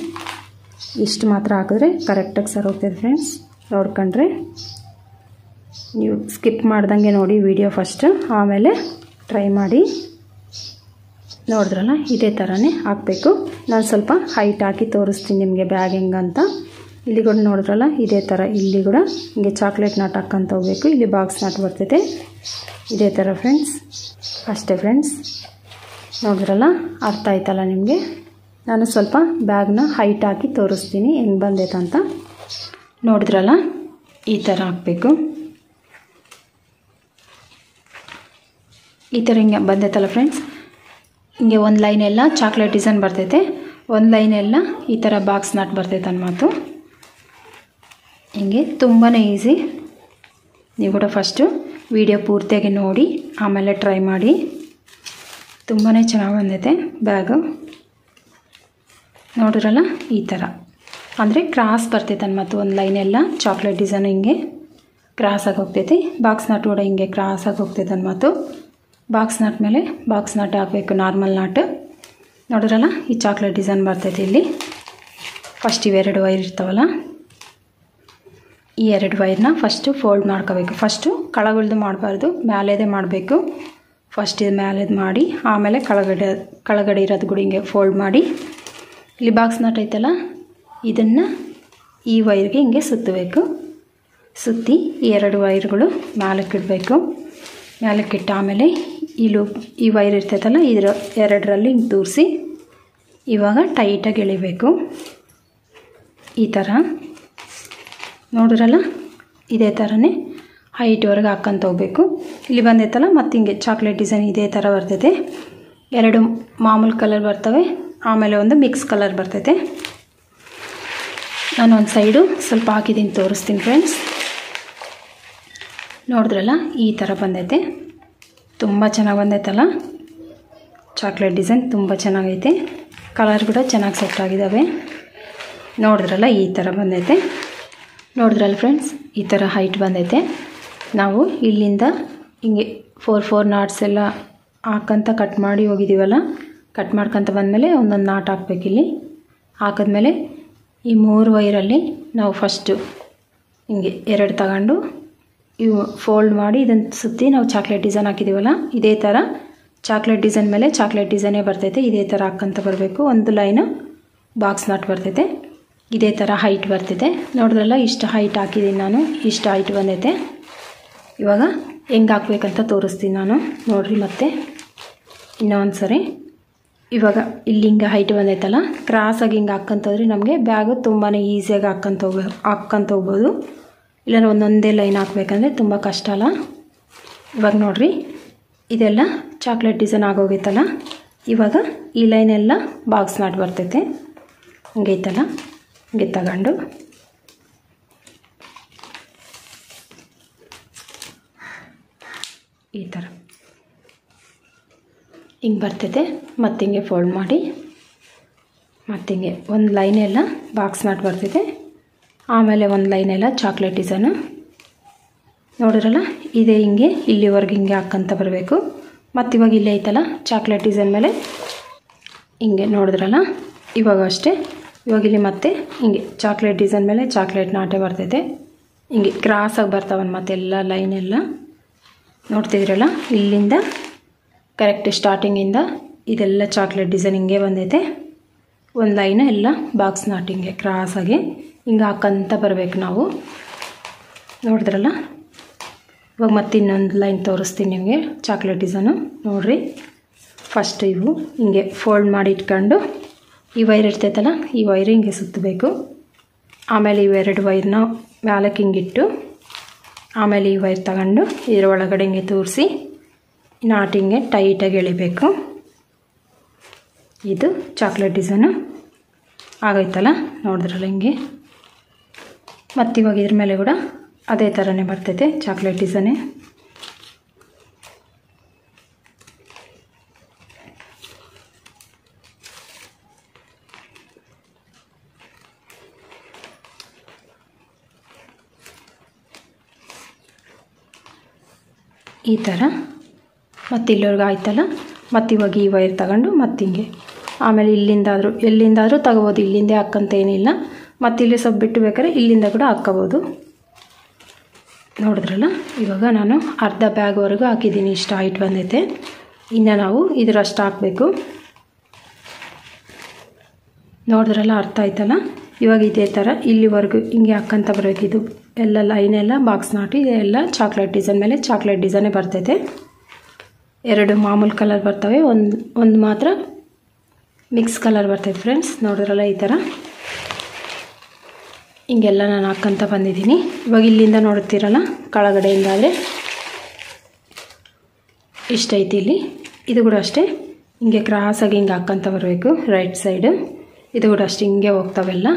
ಇಷ್ಟು ಮಾತ್ರ ಹಾಕಿದ್ರೆ ಕರೆಕ್ಟಾಗಿ ಸರಿ ಹೋಗ್ತೈತೆ ಫ್ರೆಂಡ್ಸ್. ನೋಡ್ಕೊಂಡ್ರೆ ನೀವು ಸ್ಕಿಪ್ ಮಾಡ್ದಂಗೆ ನೋಡಿ ವಿಡಿಯೋ ಫಸ್ಟ್, ಆಮೇಲೆ ಟ್ರೈ ಮಾಡಿ. ನೋಡಿದ್ರಲ್ಲ, ಇದೇ ಥರನೇ ಹಾಕಬೇಕು. ನಾನು ಸ್ವಲ್ಪ ಹೈಟ್ ಹಾಕಿ ತೋರಿಸ್ತೀನಿ ನಿಮಗೆ ಬ್ಯಾಗ್ ಹೆಂಗಂತ. ಇಲ್ಲಿ ಕೂಡ ನೋಡಿದ್ರಲ್ಲ, ಇದೇ ಥರ ಇಲ್ಲಿ ಕೂಡ ಹಿಂಗೆ ಚಾಕ್ಲೇಟ್ ನಾಟ್ ಹಾಕ್ಕಂತ ಹೋಗಬೇಕು. ಇಲ್ಲಿ ಬಾಕ್ಸ್ ನಾಟ್ ಬರ್ತೈತೆ ಇದೇ ಥರ ಫ್ರೆಂಡ್ಸ್. ಅಷ್ಟೇ ಫ್ರೆಂಡ್ಸ್, ನೋಡಿದ್ರಲ್ಲ, ಅರ್ಥ ಆಯ್ತಲ್ಲ ನಿಮಗೆ. ನಾನು ಸ್ವಲ್ಪ ಬ್ಯಾಗ್ನ ಹೈಟ್ ಹಾಕಿ ತೋರಿಸ್ತೀನಿ ಹೆಂಗೆ ಬಂದೈತೆ ಅಂತ. ನೋಡಿದ್ರಲ್ಲ, ಈ ಥರ ಹಾಕಬೇಕು. ಈ ಥರ ಹಿಂಗೆ ಬಂದೈತಲ್ಲ ಫ್ರೆಂಡ್ಸ್. ಹಿಂಗೆ ಒಂದು ಲೈನ್ ಎಲ್ಲ ಚಾಕ್ಲೇಟ್ ಡಿಸೈನ್ ಬರ್ತೈತೆ, ಒಂದು ಲೈನ್ ಎಲ್ಲ ಈ ಥರ ಬಾಕ್ಸ್ ನಾಟ್ ಬರ್ತೈತೆ ಅನ್ಮಾತು. ಹಿಂಗೆ ತುಂಬಾ ಈಸಿ. ನೀವು ಕೂಡ ಫಸ್ಟು ವಿಡಿಯೋ ಪೂರ್ತಿಯಾಗಿ ನೋಡಿ ಆಮೇಲೆ ಟ್ರೈ ಮಾಡಿ. ತುಂಬಾ ಚೆನ್ನಾಗಿ ಬಂದೈತೆ ಬ್ಯಾಗು. ನೋಡಿದ್ರಲ್ಲ, ಈ ಥರ ಅಂದರೆ ಕ್ರಾಸ್ ಬರ್ತೈತೆ ಅನ್ಮಾತು. ಒಂದು ಲೈನ್ ಎಲ್ಲ ಚಾಕ್ಲೇಟ್ ಡಿಸೈನ್ ಹಿಂಗೆ ಕ್ರಾಸಾಗಿ ಹೋಗ್ತೈತಿ. ಬಾಕ್ಸ್ ನಾಟ್ ಕೂಡ ಹಿಂಗೆ ಕ್ರಾಸಾಗಿ ಹೋಗ್ತೈತೆ ಅನ್ಮಾತು. ಬಾಕ್ಸ್ ನಾಟ್ ಮೇಲೆ ಬಾಕ್ಸ್ ನಾಟ್ ಹಾಕಬೇಕು, ನಾರ್ಮಲ್ ನಾಟ್. ನೋಡಿದ್ರಲ್ಲ, ಈ ಚಾಕ್ಲೇಟ್ ಡಿಸೈನ್ ಬರ್ತೈತೆ ಇಲ್ಲಿ. ಫಸ್ಟ್ ಇವೆರಡು ವೈರ್ ಇರ್ತಾವಲ್ಲ, ಈ 2 ವೈರ್ನ ಫಸ್ಟು ಫೋಲ್ಡ್ ಮಾಡ್ಕೋಬೇಕು. ಫಸ್ಟು ಕೆಳಗಳ್ದು ಮಾಡಬಾರ್ದು, ಮ್ಯಾಲೇದೇ ಮಾಡಬೇಕು. ಫಸ್ಟ್ ಇದು ಮ್ಯಾಲೇದು ಮಾಡಿ ಆಮೇಲೆ ಕೆಳಗಡೆ ಇರೋದು ಕೂಡ ಹಿಂಗೆ ಫೋಲ್ಡ್ ಮಾಡಿ. ಇಲ್ಲಿ ಬಾಕ್ಸ್ ನಾಟ್ ಐತಲ್ಲ, ಇದನ್ನು ಈ ವೈರ್ಗೆ ಹಿಂಗೆ ಸುತ್ತಬೇಕು. ಸುತ್ತಿ ಈ 2 ವೈರ್ಗಳು ಮ್ಯಾಲಕ್ಕಿಡಬೇಕು. ಮ್ಯಾಲಕ್ಕಿಟ್ಟು ಆಮೇಲೆ ಈ ವೈರ್ ಇರ್ತೈತಲ್ಲ, ಇದರ 2ರಲ್ಲಿ ಹಿಂಗೆ ತೂರಿಸಿ ಇವಾಗ ಟೈಟಾಗಿ ಎಳಿಬೇಕು. ಈ ಥರ ನೋಡಿರಲ್ಲ, ಇದೇ ಥರನೇ ಹೈಟ್ವರೆಗೆ ಹಾಕ್ಕಂತ ಹೋಗಬೇಕು. ಇಲ್ಲಿ ಬಂದೈತಲ್ಲ, ಮತ್ತು ಹಿಂಗೆ ಚಾಕ್ಲೇಟ್ ಡಿಸೈನ್ ಇದೇ ಥರ ಬರ್ತೈತೆ. 2 ಮಾಮೂಲು ಕಲರ್ ಬರ್ತವೆ, ಆಮೇಲೆ ಒಂದು ಮಿಕ್ಸ್ ಕಲರ್ ಬರ್ತೈತೆ. ನಾನು ಒಂದು ಸೈಡು ಸ್ವಲ್ಪ ಹಾಕಿದ್ದೀನಿ, ತೋರಿಸ್ತೀನಿ ಫ್ರೆಂಡ್ಸ್. ನೋಡಿದ್ರಲ್ಲ, ಈ ಥರ ಬಂದೈತೆ. ತುಂಬ ಚೆನ್ನಾಗಿ ಬಂದೈತಲ್ಲ, ಚಾಕ್ಲೇಟ್ ಡಿಸೈನ್ ತುಂಬ ಚೆನ್ನಾಗೈತೆ. ಕಲರ್ ಕೂಡ ಚೆನ್ನಾಗಿ ಸೆಟ್ ಆಗಿದ್ದಾವೆ. ನೋಡಿದ್ರಲ್ಲ, ಈ ಥರ ಬಂದೈತೆ. ನೋಡಿದ್ರಲ್ಲ ಫ್ರೆಂಡ್ಸ್, ಈ ಥರ ಹೈಟ್ ಬಂದೈತೆ. ನಾವು ಇಲ್ಲಿಂದ ಹಿಂಗೆ 4 ನಾಟ್ಸ್ ಎಲ್ಲ ಹಾಕಂತ ಕಟ್ ಮಾಡಿ ಹೋಗಿದ್ದೀವಲ್ಲ, ಕಟ್ ಮಾಡ್ಕೊತ ಬಂದಮೇಲೆ ಒಂದೊಂದು ನಾಟ್ ಹಾಕ್ಬೇಕಿಲ್ಲಿ. ಹಾಕಿದ್ಮೇಲೆ ಈ 3 ವೈರಲ್ಲಿ ನಾವು ಫಸ್ಟು ಹಿಂಗೆ 2 ತಗೊಂಡು ಇವು ಫೋಲ್ಡ್ ಮಾಡಿ ಇದನ್ನು ಸುತ್ತಿ ನಾವು ಚಾಕ್ಲೇಟ್ ಡಿಸೈನ್ ಹಾಕಿದ್ದೀವಲ್ಲ, ಇದೇ ಥರ ಚಾಕ್ಲೇಟ್ ಡಿಸೈನ್ ಮೇಲೆ ಚಾಕ್ಲೇಟ್ ಡಿಸೈನೇ ಬರ್ತೈತೆ. ಇದೇ ಥರ ಹಾಕ್ಕೊಂತ ಬರಬೇಕು. ಒಂದು ಲೈನು ಬಾಕ್ಸ್ ನಾಟ್ ಬರ್ತೈತೆ, ಇದೇ ಥರ ಹೈಟ್ ಬರ್ತೈತೆ. ನೋಡಿದ್ರಲ್ಲ, ಇಷ್ಟು ಹೈಟ್ ಹಾಕಿದ್ದೀನಿ ನಾನು, ಇಷ್ಟು ಹೈಟ್ ಬಂದೈತೆ. ಇವಾಗ ಹೆಂಗೆ ಹಾಕ್ಬೇಕಂತ ತೋರಿಸ್ತೀನಿ ನಾನು, ನೋಡಿರಿ. ಮತ್ತೆ ಇನ್ನೂ ಒಂದು ಸರಿ ಇವಾಗ ಇಲ್ಲಿ ಹಿಂಗೆ ಹೈಟ್ ಬಂದೈತಲ್ಲ, ಕ್ರಾಸಾಗಿ ಹಿಂಗೆ ಹಾಕ್ಕೊಂತೋದ್ರೆ ನಮಗೆ ಬ್ಯಾಗು ತುಂಬಾ ಈಸಿಯಾಗಿ ಹಾಕ್ಕೊಂತ ಹೋಗ್ಬೋದು. ಇಲ್ಲಾಂದ್ರೆ ಒಂದೊಂದೇ ಲೈನ್ ಹಾಕ್ಬೇಕಂದ್ರೆ ತುಂಬ ಕಷ್ಟ ಅಲ್ಲ. ಇವಾಗ ನೋಡಿರಿ, ಇದೆಲ್ಲ ಚಾಕ್ಲೇಟ್ ಡಿಸೈನ್ ಆಗೋಗೈತಲ್ಲ. ಇವಾಗ ಈ ಲೈನೆಲ್ಲ ಬಾಕ್ಸ್ ನಾಟ್ ಬರ್ತೈತೆ. ಹಿಂಗೈತಲ್ಲ, ಹಿಂಗೆ ತಗೊಂಡು ಈ ಥರ ಹಿಂಗೆ ಬರ್ತೈತೆ. ಮತ್ತು ಹಿಂಗೆ ಫೋಲ್ಡ್ ಮಾಡಿ ಮತ್ತು ಹಿಂಗೆ ಒಂದು ಲೈನೆಲ್ಲ ಬಾಕ್ಸ್ ನಾಟ್ ಬರ್ತೈತೆ. ಆಮೇಲೆ ಒಂದು ಲೈನೆಲ್ಲ ಚಾಕ್ಲೇಟ್ ಡಿಸೈನು. ನೋಡಿರಲ್ಲ, ಇದೇ ಹಿಂಗೆ ಇಲ್ಲಿವರೆಗೆ ಹಿಂಗೆ ಹಾಕ್ಕೊಂತ ಬರಬೇಕು. ಮತ್ತು ಇವಾಗ ಇಲ್ಲೇ ಐತಲ್ಲ ಚಾಕ್ಲೇಟ್ ಡಿಸೈನ್ ಮೇಲೆ ಹಿಂಗೆ ನೋಡಿದ್ರಲ್ಲ, ಇವಾಗ ಅಷ್ಟೇ. ಇವಾಗ ಇಲ್ಲಿ ಮತ್ತೆ ಹಿಂಗೆ ಚಾಕ್ಲೇಟ್ ಡಿಸೈನ್ ಮೇಲೆ ಚಾಕ್ಲೇಟ್ ನಾಟೇ ಬರ್ತೈತೆ. ಹಿಂಗೆ ಕ್ರಾಸಾಗಿ ಬರ್ತಾವನ್ ಮತ್ತೆಲ್ಲ ಲೈನೆಲ್ಲ ನೋಡ್ತಿದ್ರಲ್ಲ, ಇಲ್ಲಿಂದ ಕರೆಕ್ಟ್ ಸ್ಟಾರ್ಟಿಂಗಿಂದ ಇದೆಲ್ಲ ಚಾಕ್ಲೇಟ್ ಡಿಸೈನ್ ಹಿಂಗೆ ಬಂದೈತೆ. ಒಂದು ಲೈನ್ ಎಲ್ಲ ಬಾಕ್ಸ್ ನಾಟ್ ಹಿಂಗೆ ಕ್ರಾಸಾಗಿ ಹಿಂಗೆ ಹಾಕಂತ ಬರಬೇಕು ನಾವು. ನೋಡಿದ್ರಲ್ಲ, ಇವಾಗ ಮತ್ತೆ ಇನ್ನೊಂದು ಲೈನ್ ತೋರಿಸ್ತೀನಿ ನಿಮಗೆ ಚಾಕ್ಲೇಟ್ ಡಿಸೈನು. ನೋಡಿರಿ, ಫಸ್ಟ್ ಇವು ಹಿಂಗೆ ಫೋಲ್ಡ್ ಮಾಡಿ ಇಟ್ಕೊಂಡು ಈ ವೈರ್ ಇರ್ತೈತಲ್ಲ, ಈ ವೈರ್ ಹಿಂಗೆ ಸುತ್ತಬೇಕು. ಆಮೇಲೆ ಇವೆರಡು ವೈರ್ನ ಮ್ಯಾಲಕ್ಕೆ ಹಿಂಗಿಟ್ಟು ಆಮೇಲೆ ಈ ವೈರ್ ತಗೊಂಡು ಇದರ ಒಳಗಡೆ ಹಿಂಗೆ ತೂರಿಸಿ ನಾಟ್ ಹಿಂಗೆ ಟೈಟಾಗಿ ಎಳಿಬೇಕು. ಇದು ಚಾಕ್ಲೇಟ್ ಡಿಸೈನು ಆಗೈತಲ್ಲ, ನೋಡಿದ್ರಲ್ಲ ಹಿಂಗೆ. ಮತ್ತು ಇವಾಗ ಇದ್ರ ಮೇಲೆ ಕೂಡ ಅದೇ ಥರನೇ ಬರ್ತೈತೆ ಚಾಕ್ಲೇಟ್ ಡಿಸೈನೇ. ಈ ಥರ ಮತ್ತು ಇಲ್ಲಿವರೆಗೂ ಆಯ್ತಲ್ಲ. ಮತ್ತು ಇವಾಗ ಈ ವೈರ್ ತಗೊಂಡು ಮತ್ತು ಹಿಂಗೆ ಆಮೇಲೆ ಎಲ್ಲಿಂದಾದರೂ ತಗೋಬೋದು. ಇಲ್ಲಿಂದೇ ಹಾಕ್ಕಂತ ಏನಿಲ್ಲ. ಮತ್ತು ಇಲ್ಲಿ ಸ್ವಲ್ಪ ಬಿಟ್ಟು ಬೇಕಾದ್ರೆ ಇಲ್ಲಿಂದ ಕೂಡ ಹಾಕ್ಕೋಬೋದು. ನೋಡಿದ್ರಲ್ಲ, ಇವಾಗ ನಾನು ಅರ್ಧ ಬ್ಯಾಗ್ವರೆಗೂ ಹಾಕಿದ್ದೀನಿ. ಇಷ್ಟು ಹೈಟ್ ಬಂದೈತೆ. ಇನ್ನು ನಾವು ಇದರಷ್ಟು ಹಾಕಬೇಕು. ನೋಡಿದ್ರಲ್ಲ, ಅರ್ಥ ಆಯ್ತಲ್ಲ. ಇವಾಗ ಇದೇ ಥರ ಇಲ್ಲಿವರೆಗೂ ಹಿಂಗೆ ಹಾಕ್ಕಂತ ಬರಬೇಕು. ಇದು ಎಲ್ಲ ಲೈನೆಲ್ಲ ಬಾಕ್ಸ್ ನಾಟಿ ಎಲ್ಲ ಚಾಕ್ಲೇಟ್ ಡಿಸೈನ್ ಮೇಲೆ ಚಾಕ್ಲೇಟ್ ಡಿಸೈನೇ ಬರ್ತೈತೆ. 2 ಮಾಮೂಲು ಕಲರ್ ಬರ್ತವೆ, ಒಂದು ಮಾತ್ರ ಮಿಕ್ಸ್ ಕಲರ್ ಬರ್ತೈತೆ ಫ್ರೆಂಡ್ಸ್. ನೋಡಿದ್ರಲ್ಲ, ಈ ಥರ ಹಿಂಗೆಲ್ಲ ನಾನು ಹಾಕ್ಕಂತ ಬಂದಿದ್ದೀನಿ. ಇವಾಗ ಇಲ್ಲಿಂದ ನೋಡ್ತೀರಲ್ಲ, ಕೆಳಗಡೆಯಿಂದ ಆದರೆ ಇಷ್ಟೈತಿ. ಇಲ್ಲಿ ಇದು ಕೂಡ ಅಷ್ಟೇ ಹಿಂಗೆ ಕ್ರಾಸಾಗಿ ಹಿಂಗೆ ಹಾಕ್ಕಂತ ಬರಬೇಕು. ರೈಟ್ ಸೈಡು ಇದು ಕೂಡ ಅಷ್ಟೇ ಹಿಂಗೆ ಹೋಗ್ತಾವೆಲ್ಲ.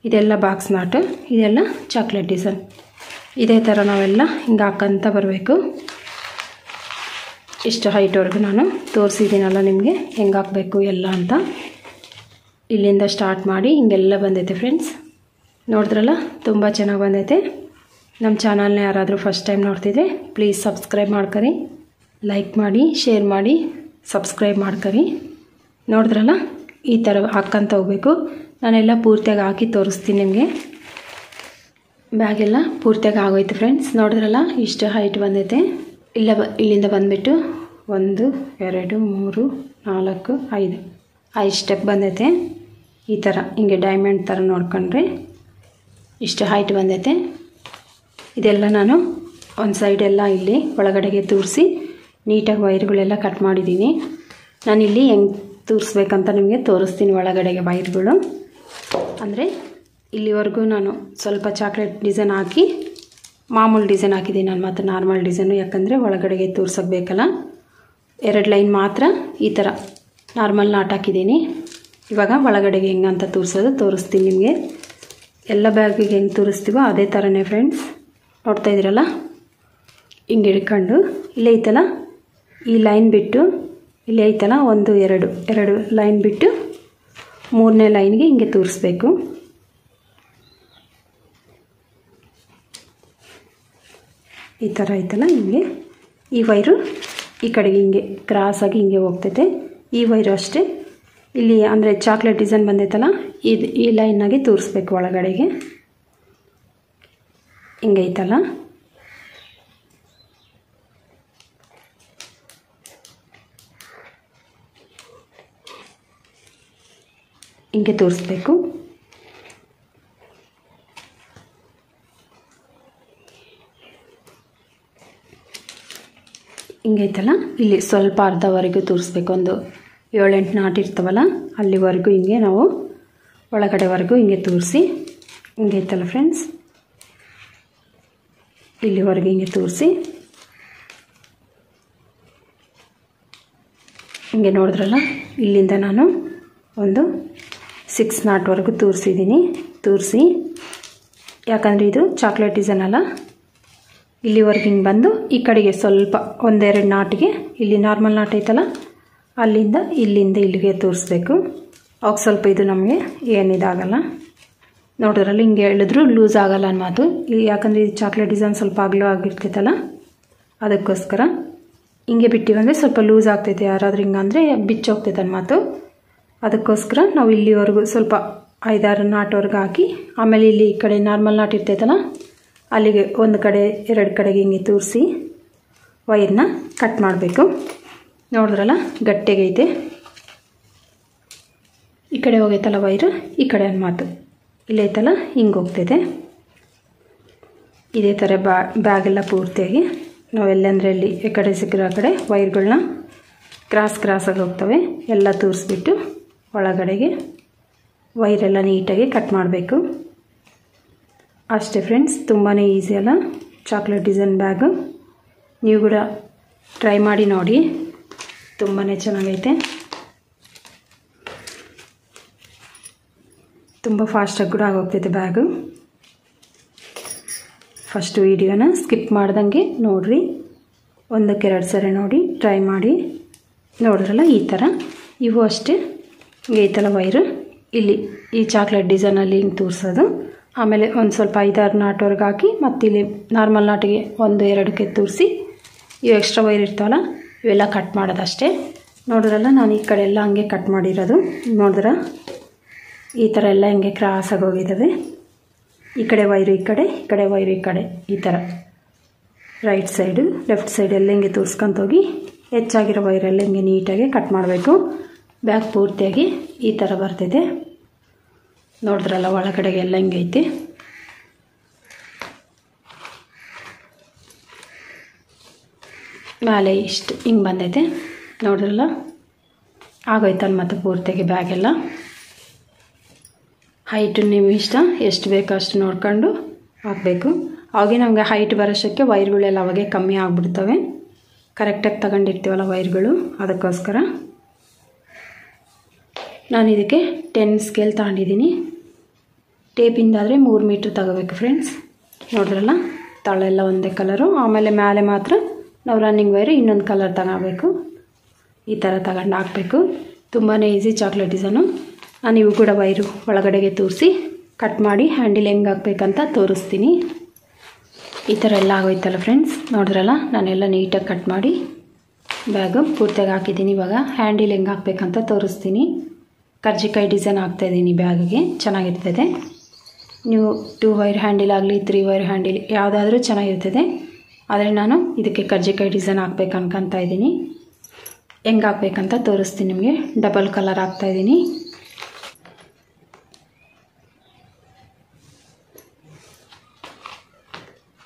ಇದೆಲ್ಲ ಬಾಕ್ಸ್ ನಾಟು, ಇದೆಲ್ಲ ಚಾಕ್ಲೇಟ್ ಡಿಸೈನ್. ಇದೇ ಥರ ನಾವೆಲ್ಲ ಹಿಂಗೆ ಹಾಕ್ಕಂತ ಬರಬೇಕು. ಇಷ್ಟು ಹೈಟ್ವರೆಗೂ ನಾನು ತೋರಿಸಿದ್ದೀನಲ್ಲ ನಿಮಗೆ ಹೆಂಗೆ ಹಾಕಬೇಕು ಎಲ್ಲ ಅಂತ. ಇಲ್ಲಿಂದ ಸ್ಟಾರ್ಟ್ ಮಾಡಿ ಹಿಂಗೆಲ್ಲ ಬಂದೈತೆ ಫ್ರೆಂಡ್ಸ್. ನೋಡಿದ್ರಲ್ಲ, ತುಂಬ ಚೆನ್ನಾಗಿ ಬಂದೈತೆ. ನಮ್ಮ ಚಾನಲ್ನ ಯಾರಾದರೂ ಫಸ್ಟ್ ಟೈಮ್ ನೋಡ್ತಿದ್ರೆ ಪ್ಲೀಸ್ ಸಬ್ಸ್ಕ್ರೈಬ್ ಮಾಡ್ಕೊರಿ, ಲೈಕ್ ಮಾಡಿ, ಶೇರ್ ಮಾಡಿ, ಸಬ್ಸ್ಕ್ರೈಬ್ ಮಾಡ್ಕೊರಿ. ನೋಡಿದ್ರಲ್ಲ, ಈ ಥರ ಹಾಕ್ಕಂತ ಹೋಗಬೇಕು. ನಾನೆಲ್ಲ ಪೂರ್ತಿಯಾಗಿ ಹಾಕಿ ತೋರಿಸ್ತೀನಿ ನಿಮಗೆ. ಬ್ಯಾಗೆಲ್ಲ ಪೂರ್ತಿಯಾಗಿ ಆಗೋಯ್ತು ಫ್ರೆಂಡ್ಸ್. ನೋಡಿದ್ರಲ್ಲ, ಇಷ್ಟು ಹೈಟ್ ಬಂದೈತೆ. ಇಲ್ಲಿಂದ ಬಂದುಬಿಟ್ಟು 1 2 3 4 5 ಸ್ಟೆಪ್ ಬಂದೈತೆ. ಈ ಥರ ಹಿಂಗೆ ಡೈಮಂಡ್ ಥರ ನೋಡ್ಕೊಂಡ್ರೆ ಇಷ್ಟು ಹೈಟ್ ಬಂದೈತೆ. ಇದೆಲ್ಲ ನಾನು ಒಂದು ಸೈಡೆಲ್ಲ ಇಲ್ಲಿ ಒಳಗಡೆಗೆ ತೂರಿಸಿ ನೀಟಾಗಿ ವೈರ್ಗಳೆಲ್ಲ ಕಟ್ ಮಾಡಿದ್ದೀನಿ. ನಾನಿಲ್ಲಿ ಹೆಂಗೆ ತೂರಿಸ್ಬೇಕಂತ ನಿಮಗೆ ತೋರಿಸ್ತೀನಿ. ಒಳಗಡೆಗೆ ವೈರ್ಗಳು ಅಂದರೆ ಇಲ್ಲಿವರೆಗೂ ನಾನು ಸ್ವಲ್ಪ ಚಾಕ್ಲೇಟ್ ಡಿಸೈನ್ ಹಾಕಿ ಮಾಮೂಲು ಡಿಸೈನ್ ಹಾಕಿದ್ದೀನಿ ನಾನು, ಮತ್ತು ನಾರ್ಮಲ್ ಡಿಸೈನು. ಯಾಕಂದರೆ ಒಳಗಡೆಗೆ ತೋರ್ಸೋಕೆ ಬೇಕಲ್ಲ. 2 ಲೈನ್ ಮಾತ್ರ ಈ ಥರ ನಾರ್ಮಲ್ ನಾಟ್ ಹಾಕಿದ್ದೀನಿ. ಇವಾಗ ಒಳಗಡೆಗೆ ಹೆಂಗಂತ ತೋರಿಸ್ತೀನಿ ನಿಮಗೆ. ಎಲ್ಲ ಬ್ಯಾಗಿಗೆ ಹೆಂಗೆ ತೋರಿಸ್ತೀವೋ ಅದೇ ಥರನೇ ಫ್ರೆಂಡ್ಸ್. ನೋಡ್ತಾ ಇದ್ದೀರಲ್ಲ, ಹಿಂಗೆ ಹಿಡ್ಕೊಂಡು ಇಲ್ಲೇ ಐತಲ್ಲ ಈ ಲೈನ್ ಬಿಟ್ಟು ಇಲ್ಲೇ ಐತಲ್ಲ 1 2 ಲೈನ್ ಬಿಟ್ಟು 3ನೇ ಲೈನ್ಗೆ ಹಿಂಗೆ ತೋರಿಸ್ಬೇಕು. ಈ ಥರ ಐತಲ್ಲ ಹಿಂಗೆ ಈ ವೈರು ಈ ಕಡೆಗೆ ಹಿಂಗೆ ಕ್ರಾಸಾಗಿ ಹಿಂಗೆ ಹೋಗ್ತೈತೆ. ಈ ವೈರು ಅಷ್ಟೇ ಇಲ್ಲಿ ಅಂದರೆ ಚಾಕ್ಲೇಟ್ ಡಿಸೈನ್ ಬಂದೈತಲ್ಲ ಈ ಲೈನಾಗಿ ತೋರಿಸ್ಬೇಕು ಒಳಗಡೆಗೆ. ಹಿಂಗೈತಲ್ಲ ಹಿಂಗೆ ತೋರಿಸ್ಬೇಕು. ಹಿಂಗೈತಲ್ಲ ಇಲ್ಲಿ ಸ್ವಲ್ಪ ಅರ್ಧವರೆಗೂ ತೋರಿಸ್ಬೇಕು. ಒಂದು 7-8 ನಾಟ್ ಇರ್ತವಲ್ಲ ಅಲ್ಲಿವರೆಗೂ ಹಿಂಗೆ ನಾವು ಒಳಗಡೆವರೆಗೂ ಹಿಂಗೆ ತೋರಿಸಿ. ಹಿಂಗೈತಲ್ಲ ಫ್ರೆಂಡ್ಸ್, ಇಲ್ಲಿವರೆಗೂ ಹಿಂಗೆ ತೋರಿಸಿ. ಹಿಂಗೆ ನೋಡಿದ್ರಲ್ಲ, ಇಲ್ಲಿಂದ ನಾನು ಒಂದು 6 ನಾಟ್ವರೆಗೂ ತೋರಿಸಿ, ಯಾಕಂದರೆ ಇದು ಚಾಕ್ಲೇಟ್ ಡಿಸೈನ್ ಅಲ್ಲ. ಇಲ್ಲಿವರೆಗೆ ಹಿಂಗೆ ಬಂದು ಈ ಕಡೆಗೆ ಸ್ವಲ್ಪ 1-2 ನಾಟಿಗೆ ಇಲ್ಲಿ ನಾರ್ಮಲ್ ನಾಟ್ ಐತಲ್ಲ ಇಲ್ಲಿಂದ ಇಲ್ಲಿಗೆ ತೋರಿಸ್ಬೇಕು. ಅವಾಗ ಸ್ವಲ್ಪ ಇದು ನಮಗೆ ಏನಿದಾಗಲ್ಲ. ನೋಡಿದ್ರಲ್ಲಿ ಹಿಂಗೆ ಹೇಳಿದ್ರು ಲೂಸ್ ಆಗಲ್ಲ ಅನ್ನೋ ಮಾತು. ಯಾಕಂದರೆ ಇದು ಚಾಕ್ಲೇಟ್ ಡಿಸೈನ್ ಸ್ವಲ್ಪ ಅಗಲ ಆಗಿರ್ತೈತಲ್ಲ ಅದಕ್ಕೋಸ್ಕರ. ಹಿಂಗೆ ಬಿಟ್ಟಿವಂದರೆ ಸ್ವಲ್ಪ ಲೂಸ್ ಆಗ್ತೈತೆ, ಯಾರಾದ್ರೂ ಹಿಂಗಂದರೆ ಬಿಚ್ಚೋಗ್ತೈತೆ ಅನ್ನೋ ಮಾತು. ಅದಕ್ಕೋಸ್ಕರ ನಾವು ಇಲ್ಲಿವರೆಗೂ ಸ್ವಲ್ಪ 5-6 ನಾಟ್ವರೆಗೂ ಹಾಕಿ ಆಮೇಲೆ ಇಲ್ಲಿ ಈ ಕಡೆ ನಾರ್ಮಲ್ ನಾಟ್ ಇರ್ತೈತಲ್ಲ ಅಲ್ಲಿಗೆ 1 ಕಡೆ 2 ಕಡೆಗೆ ಹಿಂಗೆ ತೋರಿಸಿ ವೈರ್ನ ಕಟ್ ಮಾಡಬೇಕು. ನೋಡಿದ್ರಲ್ಲ ಗಟ್ಟಿಗೈತೆ. ಈ ಕಡೆ ಹೋಗೈತಲ್ಲ ವೈರು, ಈ ಕಡೆ ಅನ್ನೋ ಮಾತು. ಇಲ್ಲೈತಲ್ಲ ಹಿಂಗೆ ಹೋಗ್ತೈತೆ. ಇದೇ ಥರ ಬ್ಯಾಗೆಲ್ಲ ಪೂರ್ತಿಯಾಗಿ ನಾವೆಲ್ಲಂದರೆ ಅಲ್ಲಿ ಈ ಕಡೆ ಸಿಕ್ಕಿರೋ ಆ ಕಡೆ ವೈರ್ಗಳನ್ನ ಕ್ರಾಸಾಗಿ ಹೋಗ್ತವೆ ಎಲ್ಲ ತೋರಿಸ್ಬಿಟ್ಟು ಒಳಗಡೆಗೆ ವೈರೆಲ್ಲ ನೀಟಾಗಿ ಕಟ್ ಮಾಡಬೇಕು. ಅಷ್ಟೇ ಫ್ರೆಂಡ್ಸ್, ತುಂಬಾ ಈಸಿ ಅಲ್ಲ ಚಾಕ್ಲೇಟ್ ಡಿಸೈನ್ ಬ್ಯಾಗು. ನೀವು ಕೂಡ ಟ್ರೈ ಮಾಡಿ ನೋಡಿ, ತುಂಬಾ ಚೆನ್ನಾಗೈತೆ. ತುಂಬ ಫಾಸ್ಟಾಗಿ ಕೂಡ ಆಗೋಗ್ತೈತೆ ಬ್ಯಾಗು. ಫಸ್ಟ್ ವೀಡಿಯೋನ ಸ್ಕಿಪ್ ಮಾಡ್ದಂಗೆ ನೋಡಿರಿ, 1-2 ಸರಿ ನೋಡಿ ಟ್ರೈ ಮಾಡಿ. ನೋಡಿದ್ರಲ್ಲ ಈ ಥರ ಇವು ಅಷ್ಟೇ ಹಿಂಗೆ ಐತಲ್ಲ ವೈರು. ಇಲ್ಲಿ ಈ ಚಾಕ್ಲೇಟ್ ಡಿಸೈನಲ್ಲಿ ಹಿಂಗೆ ತೋರಿಸೋದು. ಆಮೇಲೆ ಒಂದು ಸ್ವಲ್ಪ 5-6 ನಾಟ್ವರೆಗೆ ಹಾಕಿ ಮತ್ತು ಇಲ್ಲಿ ನಾರ್ಮಲ್ ನಾಟಿಗೆ 1-2ಕ್ಕೆ ತೋರಿಸಿ ಇವು ಎಕ್ಸ್ಟ್ರಾ ವೈರ್ ಇರ್ತಾವಲ್ಲ ಇವೆಲ್ಲ ಕಟ್ ಮಾಡೋದಷ್ಟೇ. ನೋಡಿದ್ರಲ್ಲ ನಾನು ಈ ಕಡೆ ಎಲ್ಲ ಹಂಗೆ ಕಟ್ ಮಾಡಿರೋದು. ನೋಡಿದ್ರ ಈ ಥರ ಎಲ್ಲ ಹಿಂಗೆ ಕ್ರಾಸಾಗಿ ಹೋಗಿದ್ದಾವೆ. ಈ ಕಡೆ ವೈರು ಈ ಕಡೆ, ಈ ಕಡೆ ವೈರು ಈ ಕಡೆ, ಈ ಥರ ರೈಟ್ ಸೈಡು ಲೆಫ್ಟ್ ಸೈಡ್ ಎಲ್ಲ ಹಿಂಗೆ ತೋರಿಸ್ಕೊಂತೋಗಿ ಹೆಚ್ಚಾಗಿರೋ ವೈರೆಲ್ಲ ಹಿಂಗೆ ನೀಟಾಗಿ ಕಟ್ ಮಾಡಬೇಕು. ಬ್ಯಾಗ್ ಪೂರ್ತಿಯಾಗಿ ಈ ಥರ ಬರ್ತಿದೆ. ನೋಡಿದ್ರಲ್ಲ ಒಳಗಡೆಗೆ ಎಲ್ಲ ಹಿಂಗೆ ಐತೆ. ಮೇಲೆ ಇಷ್ಟು ಹಿಂಗೆ ಬಂದೈತೆ. ನೋಡಿದ್ರಲ್ಲ ಆಗೋಯ್ತಲ್ಲ ಮತ್ತು ಪೂರ್ತಿಯಾಗಿ ಬ್ಯಾಗೆಲ್ಲ. ಹೈಟು ನೀವು ಇಷ್ಟ ಎಷ್ಟು ಬೇಕೋ ಅಷ್ಟು ನೋಡ್ಕೊಂಡು ಹಾಕಬೇಕು. ಅವಾಗೆ ನಮಗೆ ಹೈಟ್ ಬರೋಷ್ಟಕ್ಕೆ ವೈರ್ಗಳೆಲ್ಲ ಅವಾಗೆ ಕಮ್ಮಿ ಆಗಿಬಿಡ್ತವೆ. ಕರೆಕ್ಟಾಗಿ ತಗೊಂಡಿರ್ತೀವಲ್ಲ ವೈರ್ಗಳು, ಅದಕ್ಕೋಸ್ಕರ ನಾನು ಇದಕ್ಕೆ 10 ಸ್ಕೇಲ್ ತಗೊಂಡಿದ್ದೀನಿ. ಟೇಪಿಂದಾದರೆ 3 ಮೀಟ್ರ್ ತಗೋಬೇಕು ಫ್ರೆಂಡ್ಸ್. ನೋಡಿದ್ರಲ್ಲ ತಳೆಲ್ಲ ಒಂದೇ ಕಲರು. ಆಮೇಲೆ ಮೇಲೆ ಮಾತ್ರ ನಾವು ರನ್ನಿಂಗ್ ವೈರು ಇನ್ನೊಂದು ಕಲರ್ ತಗೋಬೇಕು. ಈ ಥರ ತಗೊಂಡು ಹಾಕಬೇಕು. ತುಂಬಾ ಈಸಿ ಚಾಕ್ಲೇಟ್ ಡಿಸೈನು. ನಾನು ಇವು ಕೂಡ ವೈರು ಒಳಗಡೆಗೆ ತೋರಿಸಿ ಕಟ್ ಮಾಡಿ ಹ್ಯಾಂಡಿಲ್ ಹೆಂಗೆ ಹಾಕ್ಬೇಕಂತ ತೋರಿಸ್ತೀನಿ. ಈ ಥರ ಎಲ್ಲ ಆಗೋಯ್ತಲ್ಲ ಫ್ರೆಂಡ್ಸ್. ನೋಡಿದ್ರಲ್ಲ ನಾನೆಲ್ಲ ನೀಟಾಗಿ ಕಟ್ ಮಾಡಿ ಬ್ಯಾಗು ಪೂರ್ತಿಯಾಗಿ ಹಾಕಿದ್ದೀನಿ. ಇವಾಗ ಹ್ಯಾಂಡಿಲ್ ಹೆಂಗೆ ಹಾಕ್ಬೇಕಂತ ತೋರಿಸ್ತೀನಿ. ಕರ್ಜಿಕಾಯಿ ಡಿಸೈನ್ ಹಾಕ್ತಾಯಿದ್ದೀನಿ ಬ್ಯಾಗಿಗೆ, ಚೆನ್ನಾಗಿರ್ತದೆ. ನೀವು 2 ವೈರ್ ಹ್ಯಾಂಡಿಲ್ ಆಗಲಿ 3 ವೈರ್ ಹ್ಯಾಂಡಿಲ್ ಯಾವುದಾದ್ರೂ ಚೆನ್ನಾಗಿರ್ತದೆ. ಆದರೆ ನಾನು ಇದಕ್ಕೆ ಕರ್ಜಿಕಾಯಿ ಡಿಸೈನ್ ಹಾಕ್ಬೇಕು ಅನ್ಕೊತಾ ಇದ್ದೀನಿ. ಹೆಂಗೆ ಹಾಕ್ಬೇಕಂತ ತೋರಿಸ್ತೀನಿ ನಿಮಗೆ. ಡಬಲ್ ಕಲರ್ ಹಾಕ್ತಾಯಿದ್ದೀನಿ.